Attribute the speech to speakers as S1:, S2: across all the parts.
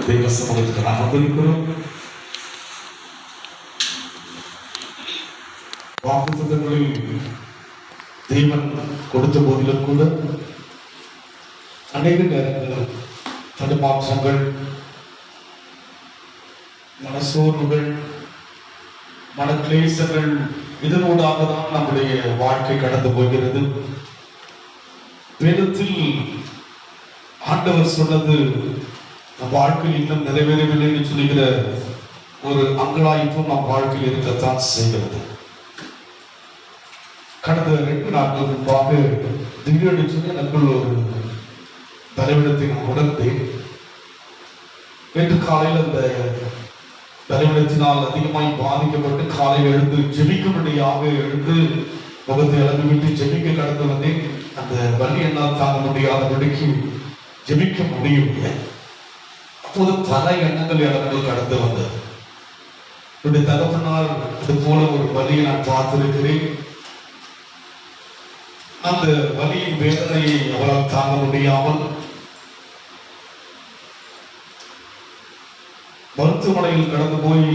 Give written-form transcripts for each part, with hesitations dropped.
S1: தெய்வ சமூகத்துக்கு நாம் வந்திருக்கிறோம். வாக்குத்தத்தங்களில் தெய்வன் கொடுத்த போதிலும் கூட அநேக நேரங்கள் தடுமாற்றங்கள், மனசோர்வுகள், மனக்லேசங்கள் இதனூடாக தான் நம்முடைய வாழ்க்கை கடந்து போகிறது. வேதத்தில் ஆண்டவர் சொன்னது நம் வாழ்க்கையில் இன்னும் நிறைவேறவில்லை என்று சொல்லுகிற ஒரு அங்கலாய்ப்பும் நம் வாழ்க்கையில் இருக்கத்தான் செய்கிறது. கடந்த 2 நாட்கள் முன்பாக திடீரென்று சொல்லி எனக்குள் ஒரு தலைவிடத்தை நான் உணர்ந்தேன். நேற்று காலையில் அந்த தலைவிடத்தினால் அதிகமாய் பாதிக்கப்பட்டு காலையில் எழுந்து ஜெபிக்கும்படியாக எழுந்து முகத்தை இழந்துவிட்டு ஜெபிக்க கடந்து வந்தேன். அந்த வலி என்னால் தாங்க முடியாதபடிக்கு ஜெபிக்க முடியவில்லை. அப்போது பல எண்ணங்கள் எனக்குள் கடந்து வந்தது. என்னுடைய தகப்பனால் இது போல ஒரு வலியை நான் பார்த்திருக்கிறேன். அந்த வலியின் வேதனையை அவரால் தாங்க முடியாமல் மருத்துவமனையில் கடந்து போய்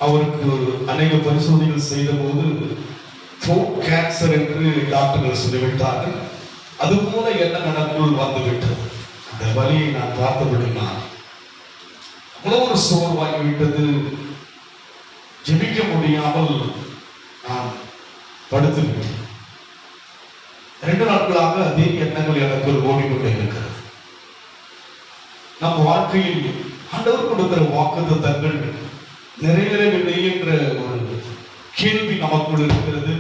S1: அவருக்கு அநேக பரிசோதனைகள் செய்த போது த்ரோட் கேன்சர் என்று டாக்டர்கள் சொல்லிவிட்டார்கள். அதுபோல எண்ணம் எனக்குள் வந்துவிட்டது. அந்த வலியை நான் பார்த்தபடினால் அவ்வளவு ஒரு சோர்வாகிவிட்டது. ஜெபிக்க முடியாமல் நான் படுத்துவிட்டேன். 2 நாட்களாக அதே எண்ணங்கள் எனக்குள் ஓடிக்கொண்டே இருக்கிறது. நம் வாழ்க்கையில் ஆண்டவர் கொடுக்கிற வாக்குத்தத்தங்கள் நிறைவேறவில்லை என்ற ஒரு கேள்வி நமக்குள் இருக்கிறது.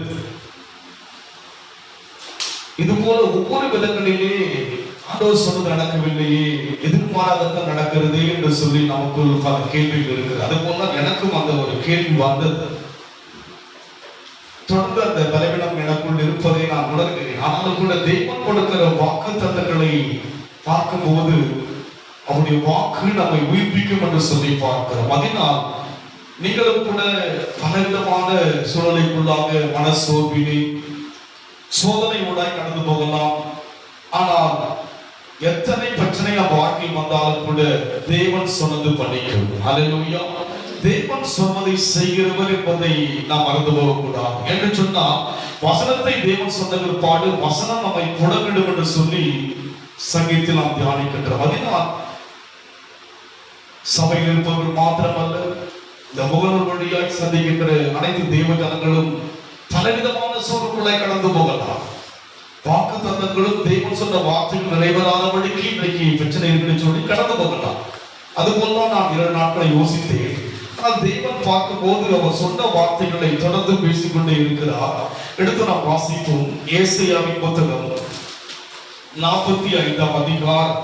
S1: இது போல ஒவ்வொரு விதங்களிலே ஆண்டவர் சொன்னது நடக்கவில்லையே, எதிர்மாறாகத்தான் நடக்கிறது என்று சொல்லி நமக்குள் பல கேள்விகள் இருக்கிறது. அது போல எனக்கும் அந்த ஒரு கேள்வி வந்தது. தொடர்ந்து அந்த பலவீனம் எனக்குள் இருப்பதை நான் உணர்கிறேன். ஆனால் கூட தெய்வம் கொடுக்கிற வாக்குத்தத்தங்களை பார்க்கும்போது அவருடைய வாக்கு நம்மை உயிர்ப்பிக்கும் என்று சொல்லி பார்க்கிறோம். அதனால் நீங்களும் கூட பலவிதமான சூழலைக்குள்ளாக மனசோர்வினை சோதனையோடாய் கடந்து போகலாம். ஆனால் எத்தனை பிரச்சனை நம்ம வாழ்க்கையில் வந்தாலும் கூட தேவன் சொன்னது பண்ணிக்கும். அல்லேலூயா. தேவன் சொன்னதை செய்கிறவர் என்பதை நாம் மறந்து போகக்கூடாது. என்று சொன்னால் வசனத்தை தேவன் சொன்ன பிற்பாடு வசனம் நம்மை புடவிடும் என்று சொல்லி சங்கீதத்தில் நாம் தியானிக்கின்றோம். அதனால் சபையில் இருப்பவர்கள் மாத்திரமல்ல, இந்த முகநூல் வழியாய் சந்திக்கின்ற அனைத்து தேவ ஜனங்களும் பலவிதமான சூழ்நிலை கடந்து போகலாம். வாக்குத்தத்தங்களும் தேவன் சொன்ன வார்த்தைகள் நிறைவேறாதபடிக்கு இன்றைக்கு பிரச்சனை இருக்குன்னு சொல்லி கடந்து போகலாம். அதுபோலதான் நான் 2 நாட்களை யோசித்தேன். ஆனால் தேவன் பார்க்கும்போது அவர் சொன்ன வார்த்தைகளை தொடர்ந்து பேசிக்கொண்டே இருக்கிறார். எடுத்து நாம் வாசிப்போம். ஏசாயாவின் புத்தகம் 45ஆம் அதிகாரம்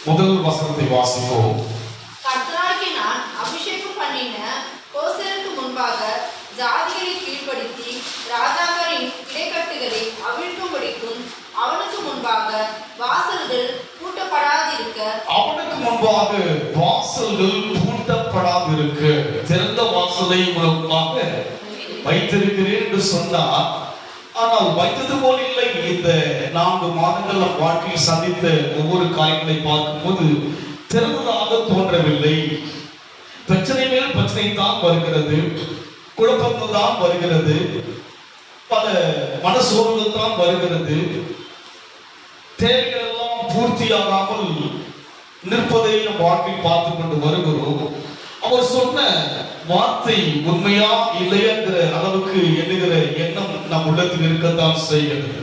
S1: முதல் வசனத்தை வாசிப்போம்.
S2: கர்த்தராகிய நான் அபிஷேகம் பண்ணின கோசேருக்கு முன்பாக ஜாதிகளை கீழ்ப்படுத்தி ராஜாக்களின் இடைக்கட்டுகளை அவிழ்க்கும்படிக்கும் அவனுக்கு முன்பாக வாசல்கள் பூட்டப்படாதிருக்க திறந்த வாசலை முன்பாக வைத்திருக்கிறேன் என்று சொன்னார். ஆனால் வைத்தது போல இல்லை. இந்த 4 மாதங்கள் நம் வாழ்க்கையில் சந்தித்த ஒவ்வொரு காரியங்களை பார்க்கும்போது திறந்ததாக தோன்றவில்லை. பிரச்சனை மேல் பிரச்சனை தான் வருகிறது, குழப்பங்கள் தான் வருகிறது, பல மனசோர்வுகள் தான் வருகிறது. தேவைகள் எல்லாம் பூர்த்தியாகாமல் நிற்பதை நம் வாழ்க்கையில் பார்த்து கொண்டு வருகிறோம். அவர் சொன்ன வார்த்தை உண்மையா இல்லையாங்கிற அளவுக்கு எண்ணுகிற எண்ணம் நம் உள்ளத்தில் இருக்கத்தான் செய்கிறது.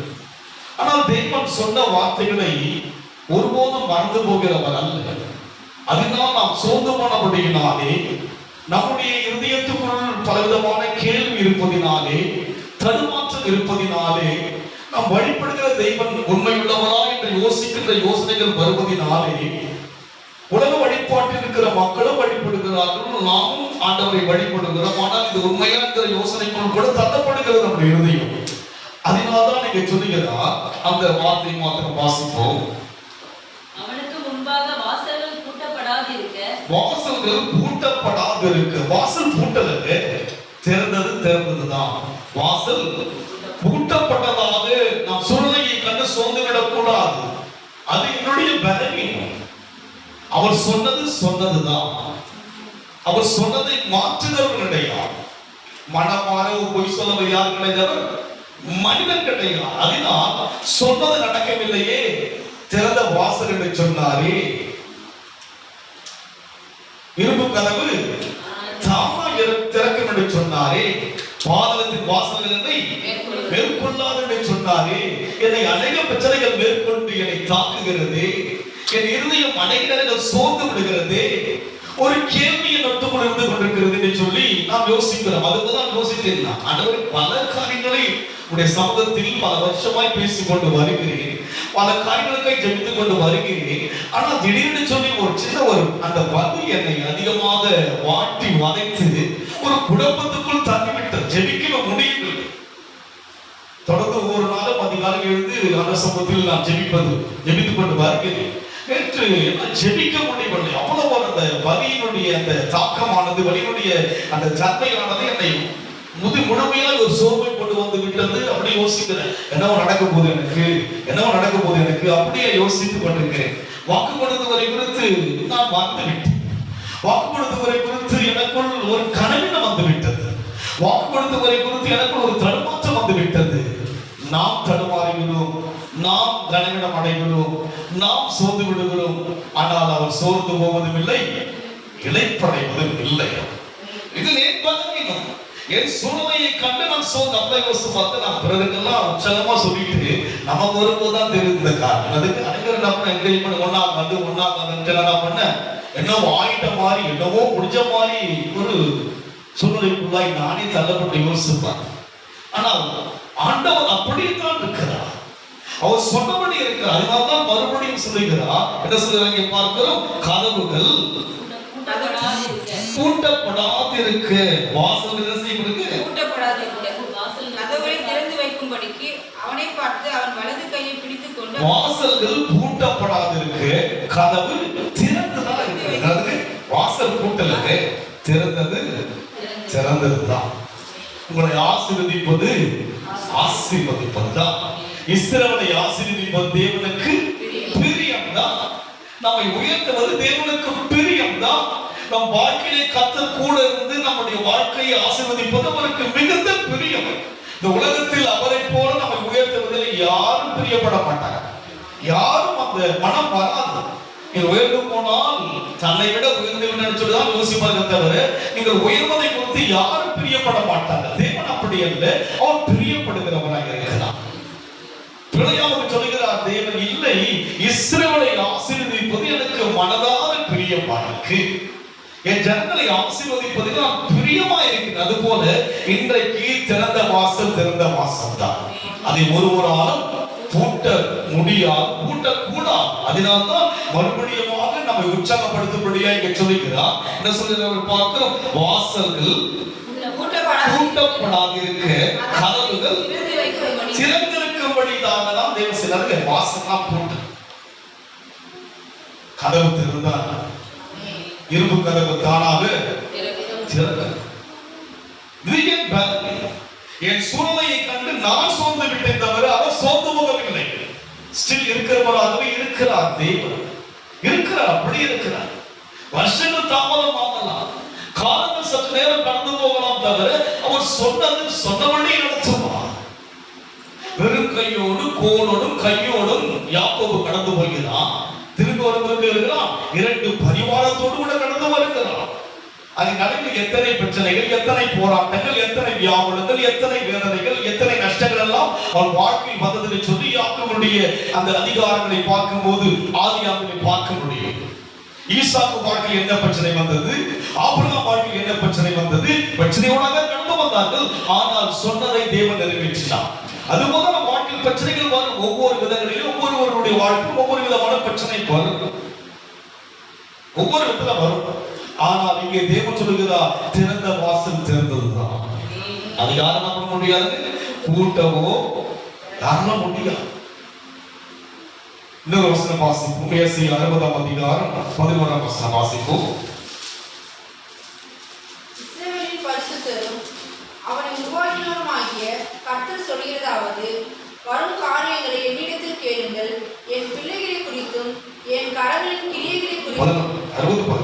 S2: ஆனால் தேவன் சொன்ன வார்த்தைகளை ஒருபோதும் மறந்து போகிறவர் அல்ல. அதனால் நாம் சோர்ந்து போனபடியினாலே, நம்முடைய இருதயத்துக்குள் பலவிதமான கேள்வி இருப்பதினாலே, தடுமாற்றம் இருப்பதினாலே, நாம் வழிபடுகிற தெய்வன் உண்மையுள்ளவரா என்று யோசிக்கின்ற யோசனைகள் வருவதினாலே உலக வழிபாட்டில் இருக்கிற மக்களும் வழிபடுகிறார்கள், நாமும் ஆண்டவரை வழிபடுகிறோம். ஆனால் இது உண்மையா இருக்கிற யோசனைக்குள் கூட தள்ளப்படுகிறது நம்முடைய இருதயம். அதனால்தான் நீங்க சொல்லுகிறார். அந்த வார்த்தை மாத்திரம் வாசிப்போம்.
S3: அவனுக்கு முன்பாக வாசல்கள் பூட்டப்படாதிருக்க.
S1: வாசல்கள் பூட்டப்படாதிருக்க. வாசல் பூட்டலுக்கு திறந்ததுதான். வாசல் பூட்டப்பட்டதாக நாம் சூழ்நிலையை கண்டு சோர்ந்து விடக்கூடாது.
S2: அது என்னுடைய பலவீனம். அவர் சொன்னது சொன்னதுதான். அவர் சொன்னதை மாற்றுகிறவர் கிடையாது. மனமாற பொய் சொல்லவர் யார் கிடையாது? மனிதன் கிடையாது. அதனால் சொன்னது நடக்கவில்லையே, திறந்த வாசல் என்று சொன்னாரே, இரும்பு கதவு தாமா திறக்கும் என்று சொன்னாரே, பாதகத்தின் வாசல்கள் என்னை மேற்கொள்ளாது என்று சொன்னாரே, என்னை அநேக பிரச்சனைகள் மேற்கொண்டு என்னை தாக்குகிறது, என் இருதயம் அநேக நேரங்கள் சோர்ந்து விடுகிறது, ஒரு கேள்வியை நட்டுக்குள் இருந்து கொண்டிருக்கிறது என்று சொல்லி நாம் யோசிக்கிறோம். அதுதான் யோசித்தேன். ஆண்டவர் பல காரியங்களை உடைய சமூகத்தில் பல வருஷமாய் பேசிக் கொண்டு வருகிறேன், பல காரியங்களுக்காக ஜெபித்துக் கொண்டு வருகிறேன். ஆனால் திடீர்னு சொல்லி ஒரு சின்ன அந்த வலி என்னை அதிகமாக வாட்டி வதைத்து ஒரு குழப்பத்துக்குள் தங்கிவிட்டது. ஜெபிக்க முடியவில்லை. தொடர்ந்து ஒவ்வொரு நாளும் அதிகாலை எழுந்து அந்த சமூகத்தில் நான் ஜெபித்துக் கொண்டு வருகிறேன். நேற்று ஜெபிக்க முடியவில்லை. அவ்வளவு அந்த வலியினுடைய அந்த தாக்கமானது, வலியினுடைய அந்த தன்மையானது என்னை முழுமையாக ஒரு சோர்வை கொண்டு வந்து விட்டது. அப்படி யோசிக்கிறேன், என்னவோ நடக்க போகுது எனக்கு அப்படியே யோசித்துக் கொண்டிருக்கிறேன். வாக்கு கொடுத்தவரை குறித்து நான் மறந்து விட்டேன். வாக்கு கொடுத்தவரை குறித்து எனக்குள் ஒரு கனவினம் வந்து விட்டது. வாக்கு கொடுத்தவரை குறித்து எனக்குள் ஒரு தடுமாற்றம் வந்து விட்டது. நாம் தடுமாறுகிறோம், நாம் கனவினம் அடைகிறோம், நாம் சோர்ந்து விடுகிறோம். ஆனால் அவர் சோர்ந்து போவதும் இல்லை, இளைப்படைவதும் இல்லை. இது நேர்பலவீனம். என் சூழ்நிலையை கண்டு நான் சோர்ந்து அப்பா யோசித்து பார்த்து நான் பிறருக்கெல்லாம் உற்சாகமா சொல்லிட்டு நமக்கு வரும்போதுதான் தெரியுது இந்த காரணம். அதுக்கு அனைவரும் நம்ம என்கரேஜ் பண்ண ஒன்னா பண்ண என்னவோ ஆயிட்ட மாதிரி என்னவோ முடிஞ்ச மாதிரி ஒரு சூழ்நிலைக்குள்ளாய் நானே தள்ளப்பட்டு யோசிப்பேன். ஆனால் ஆண்டவர் அப்படித்தான் இருக்கிறார். அவர் சொன்னபடி இருக்கிறார். அதனால்தான் மறுபடியும் சொல்லுகிறார். என்ன சொல்லுறாங்க பார்க்கிறோம்? கதவுகள் பூட்டப்படாதிருக்க, வாசல்கள் என்ன செய்யப்படுது?
S3: பூட்டப்படாதிருக்க, கதவுகளை திறந்து வைக்கும்படிக்கு அவனை பார்த்து அவன் வலது கையை பிடித்துக் கொண்டு.
S2: வாசல்கள் பூட்டப்படாதிருக்க, கதவு திறந்துதான் இருக்கு. வாசல் பூட்டலுக்கு திறந்ததுதான். உங்களை ஆசீர்வதிப்பதுதான். இஸ்ரவேலை ஆசீர்வதிப்பது தேவனுக்கு பிரியம்தான். நம்மை உயர்த்துவது தேவனுக்கு பிரியம்தான். நம் வாழ்க்கையிலே கர்த்தர் கூட இருந்து நம்முடைய வாழ்க்கையை ஆசீர்வதிப்பது அவருக்கு மிகுந்த பிரியம். இந்த உலகத்தில் அவரை போல நம்மை உயர்த்துவதில் யாரும் பிரியப்பட மாட்டாங்க. யாரும் அந்த மனம் வராது. நீங்கள் உயர்ந்து போனால் தன்னை விட உயர்ந்து விட்டு சொல்லிதான் யோசிப்பார்கள் தவிர நீங்கள் உயர்வதை குறித்து யாரும் பிரியப்பட மாட்டாங்க. தேவன் அப்படி அல்ல, அவர் பிரியப்படுகிறவராக இருக்கிறார். பிழையாவுக்கு சொல்லுகிறார் தேவன், இல்லை, இஸ்ரவேலை ஆசீர்வதிப்பது எனக்கு மனதார பிரியமாயிருக்கு. என் ஜனங்களை ஆசீர்வதிப்பதில் நான் பிரியமா இருக்கிறேன். அது போல இன்றைக்கு திறந்த வாசல் தான். அதை ஒருவராலும் பூட்ட முடியாது, பூட்டக்கூடாது. அதனால்தான் மறுபடியுமாக நம்மை உற்சாகப்படுத்தும்படியா இங்க சொல்லுகிறார். என்ன சொல்லுகிறார் பார்க்கிறோம்? வாசல்கள் பூட்டப்படாதிருக்க, கதவுகள் திறந்திருக்கும்படியாக தான் தேவன் சிலருக்கு வாசல்லாம் பூட்டு. கதவு திறந்தார், இரும்பு கதவு தானாக திறந்தது. என் சூழ்நிலையை கண்டு நான் சோர்ந்து விட்டேன் தவிர அவர் சோர்ந்து போகவில்லை. ஸ்டில் இருக்கிறவராகவே இருக்கிறார். தேவன் இருக்கிறார், அப்படி இருக்கிறார். வருஷங்கள் தாமதம் ஆகலாம், காலங்கள் சற்று நேரம் கடந்து போகலாம் தவிர அவர் சொன்னபடி நடத்துவார். வெறும் கையோடு கோலோடும் கையோடும் யாக்கோபு கடந்து போகிறான். திரும்ப வருவதற்கு இருக்கிறான். 2 பரிவாரத்தோடு கூட கடந்து வருகிறான். அது நடுவில் எத்தனை பிரச்சனைகள், எத்தனை போராட்டங்கள், எத்தனை வியாகுலங்கள், எத்தனை வேதனைகள், எத்தனை நஷ்டங்கள் எல்லாம் அவன் வாழ்க்கையில் வந்ததுன்னு சொல்லி யாக்கோபுடைய அந்த அதிகாரங்களை பார்க்கும்போது ஆதியாகமத்தை பார்க்க முடியும். ஈசாக்கு வாழ்க்கையில் என்ன பிரச்சனை வந்தது, ஆபிரகாம் வாழ்க்கையில் என்ன பிரச்சனை வந்தது, பிரச்சனையோட கடந்து வந்தார்கள். ஆனால் சொன்னதை தேவன் நிறைவேற்றினார். அதுபோல நம்ம வாழ்க்கையில் பிரச்சனைகள் வரும். ஒவ்வொரு விதங்களிலும் ஒவ்வொருவருடைய வாழ்க்கையில் ஒவ்வொரு விதமான பிரச்சனை வரும், ஒவ்வொரு விதத்துல வரும். ஆனால் இங்கே தேவன் சொல்லுகிறார், திறந்த வாசல் திறந்ததுதான். அது யாரும் நம்ப முடியாது, கூட்டவோ யாரும் முடியாது. இன்னொரு வசனம் வாசிப்போம். ஏசாயா 60ஆம் அதிகாரம் 11ஆம் வசனம் வாசிப்போம்.
S4: இஸ்ரவேலின் பரிசுத்தரும் அவனை உருவாக்கினவருமாகிய கர்த்தர் சொல்கிறதாவது, வரும் காரியங்களை என்னிடத்தில் கேளுங்கள், என் பிள்ளைகளை குறித்து கரங்களின் கிரியைகளை குறித்து
S1: 60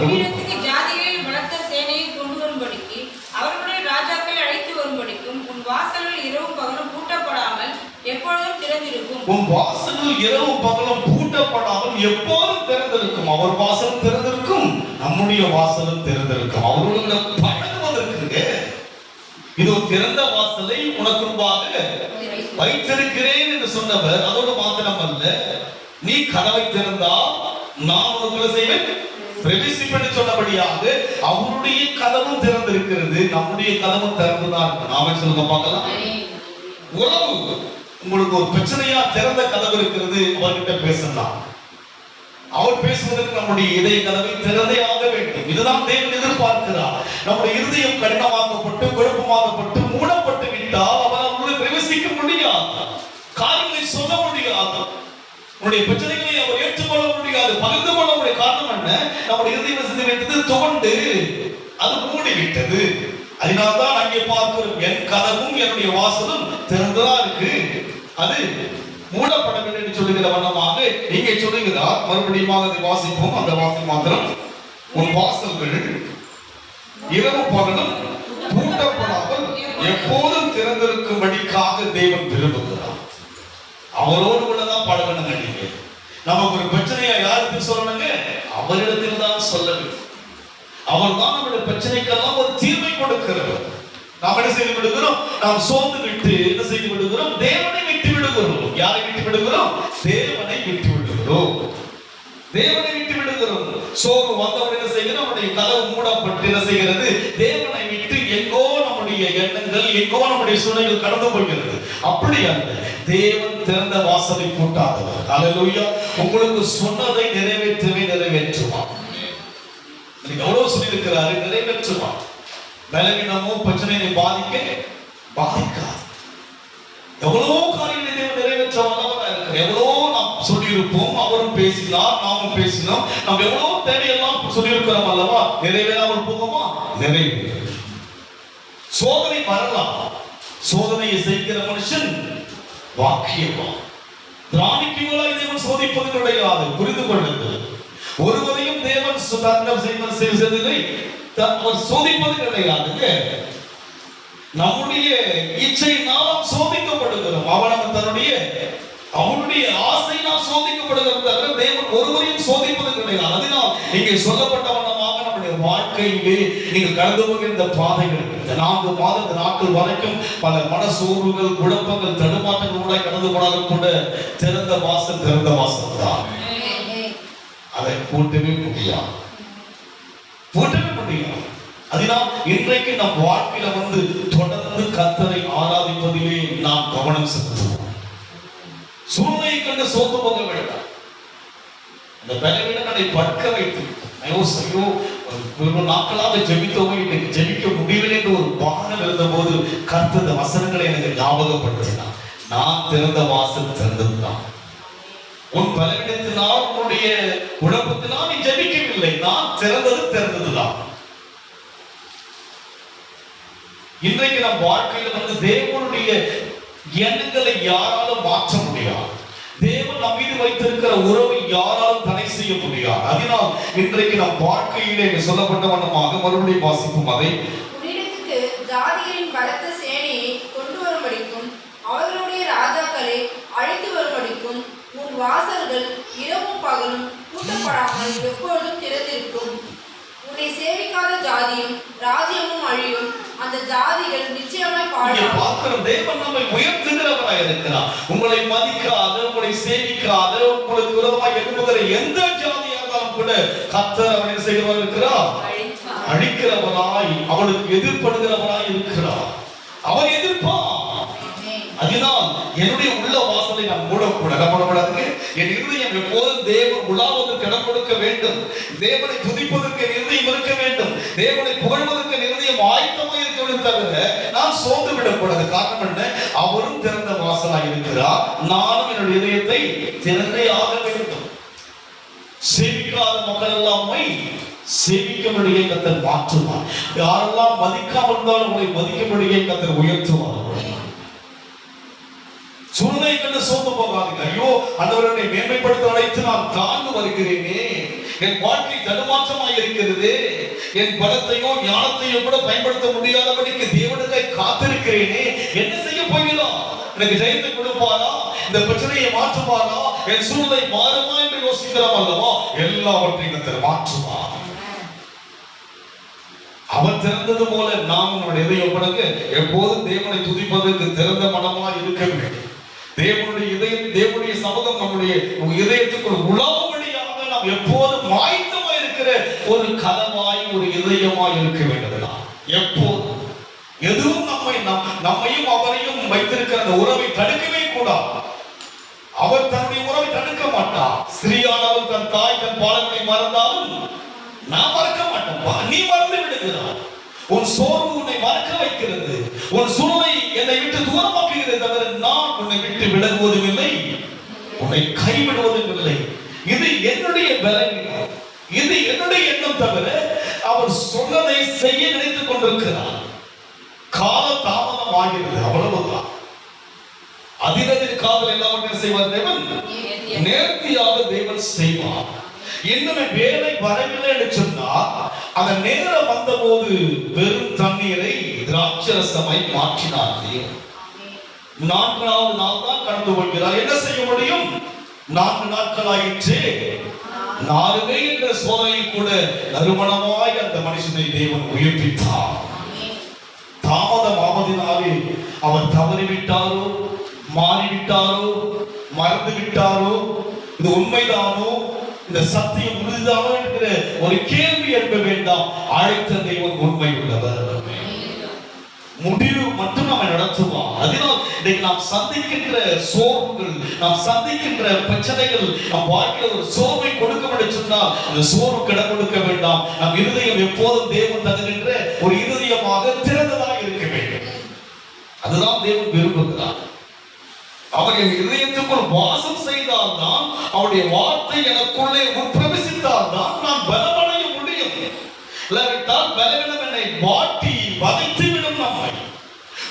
S3: உன்னிடத்துக்கு ஜாதிகளில் பலத்த சேனையை கொண்டு வரும்படிக்கு அவர்களுடைய ராஜாக்களை அழைத்து வரும்படிக்கும் உன் வாசல்கள் இரவும் பகலும் பூட்டப்படாமல் எப்பொழுதும் திறந்திருக்கும்.
S2: உன் வாசல்கள் இரவும் பகலும் பூட்டப்படாமல் எப்போதும் திறந்திருக்கும். அவர் வாசல் திறந்திருக்கும், நம்முடைய வாசலும் திறந்திருக்கும். அவர்களுடைய பயணம் வந்திருக்குங்க. இதோ திறந்த வாசலை உனக்கு முன்பாக வைத்திருக்கிறேன் என்று சொன்னவர் அதோடு மாத்திரம் அல்ல, நீ கதவை திறந்தால் நான் உனக்கு செய்வேன் பிரவேசிப்பேன் சொன்னபடியாக அவருடைய கதவும் திறந்திருக்கிறது, நம்முடைய கதவும் திறந்துதான் இருக்கு. நாம சொல்லுங்க பார்க்கலாம். உறவு உங்களுக்கு ஒரு பிரச்சனையா திறந்த கதவு இருக்கிறது, அவர்கிட்ட பேசலாம். அவர் பேசுவதற்கு நம்முடைய இதய கதவை திறந்தே ஆக வேண்டும். இதுதான் தேவன் எதிர்பார்க்கிறார். நம்முடைய இருதயம் கடினமாக்கப்பட்டு குழப்பமாக்கப்பட்டு மூடப்பட்டு விட்டால் அவர் அவர்களை பிரவேசிக்க முடியாது, காரியங்களை சொல்ல முடியாது, உன்னுடைய பிரச்சனைகளை அவர் ஏற்றுக்கொள்ள முடியாது, பகிர்ந்து கொள்ள முடிய காரணம் என்ன? நம்முடைய இருதயம் செய்து வைத்தது துவண்டு அது மூடிவிட்டது. அதனால்தான் அங்கே பார்க்கிறோம், என் கதவும் என்னுடைய வாசலும் திறந்துதான் இருக்கு, அது மூடப்படவில்லை என்று சொல்லுகிற வண்ணமாக இங்கே சொல்லுகிறார். மறுபடியும் அதை வாசிப்போம். அந்த வாசல் மாத்திரம், உன் வாசல்கள் இரவு பகலும் பூட்டப்படாமல் எப்போதும் திறந்திருக்கும்படிக்காக தேவன் விரும்புகிறார். அவரோடு கூட தான் பழகணுங்க. நீங்க நமக்கு ஒரு பிரச்சனையா யாருக்கு சொல்லணுங்க? அவரிடத்தில் தான் சொல்ல வேண்டும். அவர் தான் நம்முடைய பிரச்சனைக்கெல்லாம் ஒரு தீர்வை கொடுக்கிறவர். நாம் என்ன செய்து விடுகிறோம்? நாம் சோர்ந்து விட்டு என்ன செய்து விடுகிறோம்? தேவனை விட்டு விடுகிறோம். யாரை விட்டு விடுகிறோம்? தேவனை விட்டு விடுகிறோம். தேவனை விட்டு விடுகிறோம். சோர்வு வந்தவன் என்ன செய்கிறோம்? நம்முடைய கதவு மூடப்பட்டு என்ன செய்கிறது? தேவனை விட்டு எங்கோ நம்முடைய எண்ணங்கள், எங்கோ நம்முடைய சூழ்நிலைகள் கடந்து போகிறது. அப்படி அல்ல, தேவன் திறந்த வாசலை பூட்டாதவர். அல்லேலூயா. உங்களுக்கு சொன்னதை நிறைவேற்றவே நிறைவேற்றுவார். எவ்வளவு சொல்லியிருக்கிறாரு, நிறைவேற்றுவார். பலவீனமோ பிரச்சனையை பாதிக்காது. எவ்வளவோ காரியங்களை தேவன் நிறைவேற்ற வல்லவராக இருக்கிறார். எவ்வளவோ நாம் சொல்லியிருப்போம், அவரும் பேசினார், நாமும் பேசினோம். நாம் எவ்வளவோ தேவையெல்லாம் சொல்லியிருக்கிறோம் அல்லவா? நிறைவேறாமல் போகுமா? நிறைவேறும். சோதனை வரலாம். சோதனையை செய்கிற மனுஷன் வாக்கியவான். திராணிக்குங்களா தேவன் சோதிப்பது கிடையாது. புரிந்து கொள்ளுங்கள். ஒருவரையும் தேவன் செய்வதில்லை, சோதிப்பது கிடையாதுங்க. நம்முடைய இச்சை நாம் சோதிக்கப்படுகிறோம். அவனுடைய ஆசை நாம் சோதிக்கப்படுகிறது. தேவன் ஒருவரையும் சோதிப்பது கிடையாது. அதனால் இங்கே சொல்லப்பட்ட வண்ணமாக நம்முடைய வாழ்க்கையிலே நீங்கள் கடந்து போகிற பாதைகள், இந்த 4 மாத நாட்கள் வரைக்கும் பல மனசோர்வுகள், குழப்பங்கள், தடுமாற்றங்கள் கூட கடந்து போனாலும் கூட திறந்த வாசல் தான். அதை பூட்டவே முடியாது. அதனால் இன்றைக்கு நம் வாழ்க்கையில தொடர்ந்து கர்த்தரை ஆராதிப்பதிலே நாம் கவனம் செலுத்துவோம். சூழ்நிலையை கண்டு சோர்ந்து போக வேண்டாம். இந்த பலவீனங்களை படுக்க வைத்து நாட்களாக ஜெபித்தோம், இன்னைக்கு ஜெபிக்க முடியவில்லை என்று ஒரு பானம் இருந்த போது கர்த்தர் வசனங்களை எனக்கு ஞாபகப்படுத்தினார். நான் திறந்த வாசல் திறந்ததுதான். உன் பலவீனத்தினால், உன்னுடைய குழப்பத்தினால் நீ ஜெபிக்கவில்லை, நான் திறந்ததுதான். இன்றைக்கு நம் வாழ்க்கையில தேவனுடைய எண்ணங்களை யாராலும் மாற்ற முடியாது. தேவன் நம் மீது வைத்திருக்கிற உறவை யாராலும் தடை செய்ய முடியாது. அதனால் இன்றைக்கு நம் வாழ்க்கையிலே சொல்லப்பட்ட வண்ணமாக மறுபடியும் வாசிப்போம். அதை
S4: உன்னிடத்துக்கு ஜாதிகளின் பலத்த சேனையை கொண்டு வரும்படிக்கும் அவர்களுடைய ராஜாக்களை அழைத்து வரும்படிக்கும் உன் வாசல்கள் இரவும் பகலும் பூட்டப்படாமல் எப்பொழுதும் திறந்திருக்கும். உன்னை சேவிக்காத ஜாதியும் ராஜ்யமும் அழியும். அந்த ஜாதிகள் நிச்சயமாய் பாழாகும்.
S2: தேவன் நம்மை உயர்த்துகிறவராய் இருக்கிறார். உங்களை மதிக்காத, உங்களை சேவிக்காத, உங்களுக்கு விரோதமாக எழும்புகிற எந்த ஜாதியாக இருந்தாலும் கூட கர்த்தர் அவனை செய்கிறவர் இருக்கிறார், அழிக்கிறவராய், அவனுக்கு எதிர்ப்படுகிறவராய் இருக்கிறார். அவர் எதிர்ப்பார். அதனால் என்னுடைய உள்ள வாசலை நான் மூடக்கூடாது. என் இருதயம் எப்போதும் தேவன் உலாவதற்கு இடம் கொடுக்க வேண்டும். தேவனை துதிப்பதற்கு இருதயம் இருக்க வேண்டும். தேவனை புகழ்வதற்கு இருதயம் ஆயத்தமாக இருக்க வேண்டும். தவிர நான் சோர்ந்து விடக்கூடாது. காரணம் என்ன? அவரும் திறந்த வாசலாக இருக்கிறார். நானும் என்னுடைய இதயத்தை திறந்தே ஆக வேண்டும். சேவிக்காத மக்கள் எல்லாமே சேவிக்கும்படியே கர்த்தர் மாற்றுவார். யாரெல்லாம் மதிக்காமல் இருந்தாலும் உங்களை மதிக்கும்படியே கர்த்தர் உயர்த்துவார். சூழ்நிலை கண்டு சோர்ந்து போகாதீங்க. ஐயோ, ஆண்டவரை மேன்மைப்படுத்த அழைத்து நான் தாழ்ந்து வருகிறேனே, என் வாழ்க்கை தடுமாற்றமாய் இருக்கிறது, என் பலத்தையோ ஞானத்தையோ கூட பயன்படுத்த முடியாதபடிக்கு தேவனுக்கு காத்திருக்கிறேனே, என்ன செய்ய போகிறோம்? எனக்கு ஜெயத்தை கொடுப்பாரா? இந்த பிரச்சனையை மாற்றுவாரா? என் சூழ்நிலை மாறுமா என்று யோசிக்கிறோம் அல்லவா? எல்லாவற்றையும் மாற்றுவார். அவர் திறந்தது போல நாம் நம்முடைய இதயம் படங்க எப்போதும் தேவனை துதிப்பதற்கு திறந்த மனமா இருக்க வேண்டும். தேவனுடைய இதயம், தேவனுடைய சமூகம் நம்முடைய இதயத்துக்குள் உழவும்படியாக நாம் எப்போதும் மாய்த்தமா இருக்கிற ஒரு கதவாய், ஒரு இதயமாய் இருக்க வேண்டும். எப்போதும் எதுவும் நம்மையும் அவரையும் வைத்திருக்கிற அந்த உறவை தடுக்கவே கூடாது. அவர் தன்னுடைய உறவை தடுக்க மாட்டார். ஸ்ரீயானவர் தன் தாய் தன் பாலங்களை மறந்தாலும் நான் மறக்க மாட்டேன், நீ மறந்து விடுகிறார். உன் சோர்வு உன்னை மறக்க வைக்கிறது, உன் சூழ்நிலை என்னை விட்டு தூரமாக்குகிறது, தவிர நான் உன்னை விட்டு விலகுவதும் இல்லை, உன்னை கைவிடுவதும் இல்லை. இது என்னுடைய பலவீனம், இது என்னுடைய எண்ணம் தவிர அவர் சொன்னதை செய்ய நினைத்துக் கொண்டிருக்கிறார். கால தாமதம் ஆகிறது, அவ்வளவுதான். அதினதின் காதல் எல்லாவற்றையும் செய்வார் தேவன், நேர்த்தியாக தேவன் செய்வார். இன்னுமே வேலை வரவில்லை என்று சொன்னால் அந்த நேரம் வந்தபோது வெறும் தண்ணீரை திராட்சரசமாய் மாற்றினார். 4வது நாள் தான் கடந்து போகிறார். என்ன செய்ய முடியும்? 4 நாட்கள் ஆயிற்று. 4 என்ற சோதனையில் கூட நறுமணமாய் அந்த மனுஷனை தேவன் உயிர்ப்பித்தார். தாமதம் ஆவதினாலே அவர் தவறிவிட்டாரோ, மாறிவிட்டாரோ, மறந்து விட்டாரோ, இது உண்மைதானோ, இந்த சத்தியம் உறுதிதானோ என்கிற ஒரு கேள்வி எழுப்ப வேண்டாம். அழைத்த தெய்வம் உண்மை உள்ளவர், முடிவு மட்டும் நம்ம நடத்துவோம். அதனால் இன்னைக்கு நாம் சந்திக்கின்ற சோர்வுகள், நாம் சந்திக்கின்ற பிரச்சனைகள் நம் வாழ்க்கையில் ஒரு சோர்வை கொடுக்க சொன்னால் அந்த சோர்வு கிடம் கொடுக்க வேண்டாம். நம் இருதயம் எப்போதும் தேவன் தருகின்ற ஒரு இருதயமாக திறந்ததாக இருக்க வேண்டும். அதுதான் தேவன் விரும்புகிறார். அவர் என் இதயத்துக்குள் வாசம் செய்தால் தான், அவருடைய வார்த்தை எனக்குள்ளே உட்பிரவேசித்தால் தான் நான் பலமடைய முடியும். இல்லாவிட்டால் பலவீனம் என்னை வாட்டி வதைத்து விடும். நம்மை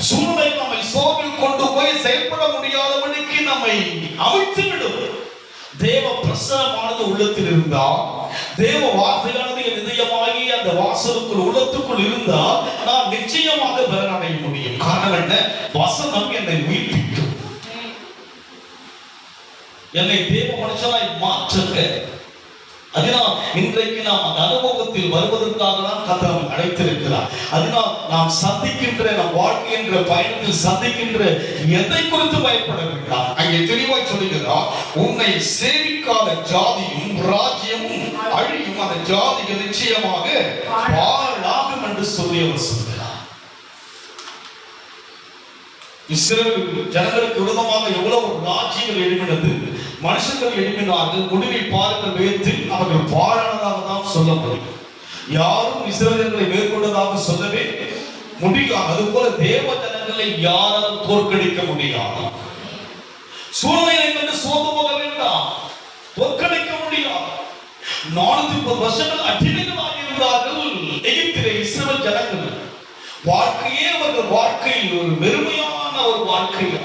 S2: சூழ்நிலை நம்மை சோர்வில் கொண்டு போய் செயல்பட முடியாதபடிக்கு நம்மை அவிழ்த்து விடும். தேவ பிரசனமானது உள்ளத்தில் இருந்தால், தேவ வார்த்தையானது என் இதயமாகி அந்த வாசலுக்குள் உள்ளத்துக்குள் இருந்தால் நான் நிச்சயமாக பலனடைய முடியும். காரணம் என்ன? வசனம் என்னை உயிர்ப்பிக்கும், என்னை தேவ மனுஷனாய் மாற்றுங்க. அதனால் இன்றைக்கு நாம் அந்த அனுபவத்தில் வருவதற்காக தான் கர்த்தர் அழைத்திருக்கிறார். அதனால் நாம் சந்திக்கின்ற, நம் வாழ்க்கை என்ற பயணத்தில் சந்திக்கின்ற எதை குறித்து பயப்பட வேண்டாம். அங்கே தெளிவாய் சொல்லுகிறார், உன்னை சேவிக்காத ஜாதியும் ராஜ்யமும் அழியும், அந்த ஜாதிகள் நிச்சயமாக பாழாகும் என்று சொல்லி அவர் சொல்கிறார். இஸ்ரவேல் ஜனங்களுக்கு விரோதமாக எவ்வளவு ராஜ்யங்கள் எழுப்பினது, மனுஷர்கள் எழுப்பினார்கள். முடிவை பாருங்கள், வேதத்தில் அவர்கள் பாழானதாக தான் சொல்ல முடியும். யாரும் இஸ்ரவேலர்களை மேற்கொண்டதாக சொல்லவே முடியாது. அதுபோல தேவ ஜனங்களை யாராலும் தோற்கடிக்க முடியாது. சூழ்நிலை கண்டு சோர்ந்து போக வேண்டாம், தோற்கடிக்க முடியாது. 430 வருஷங்கள் அடிமைகளாக இருந்தார்கள் எகிப்திலே இஸ்ரவேல் ஜனங்கள். வாழ்க்கையே அவர்கள் வாழ்க்கையில் ஒரு வெறுமையான ஒரு வாழ்க்கையா,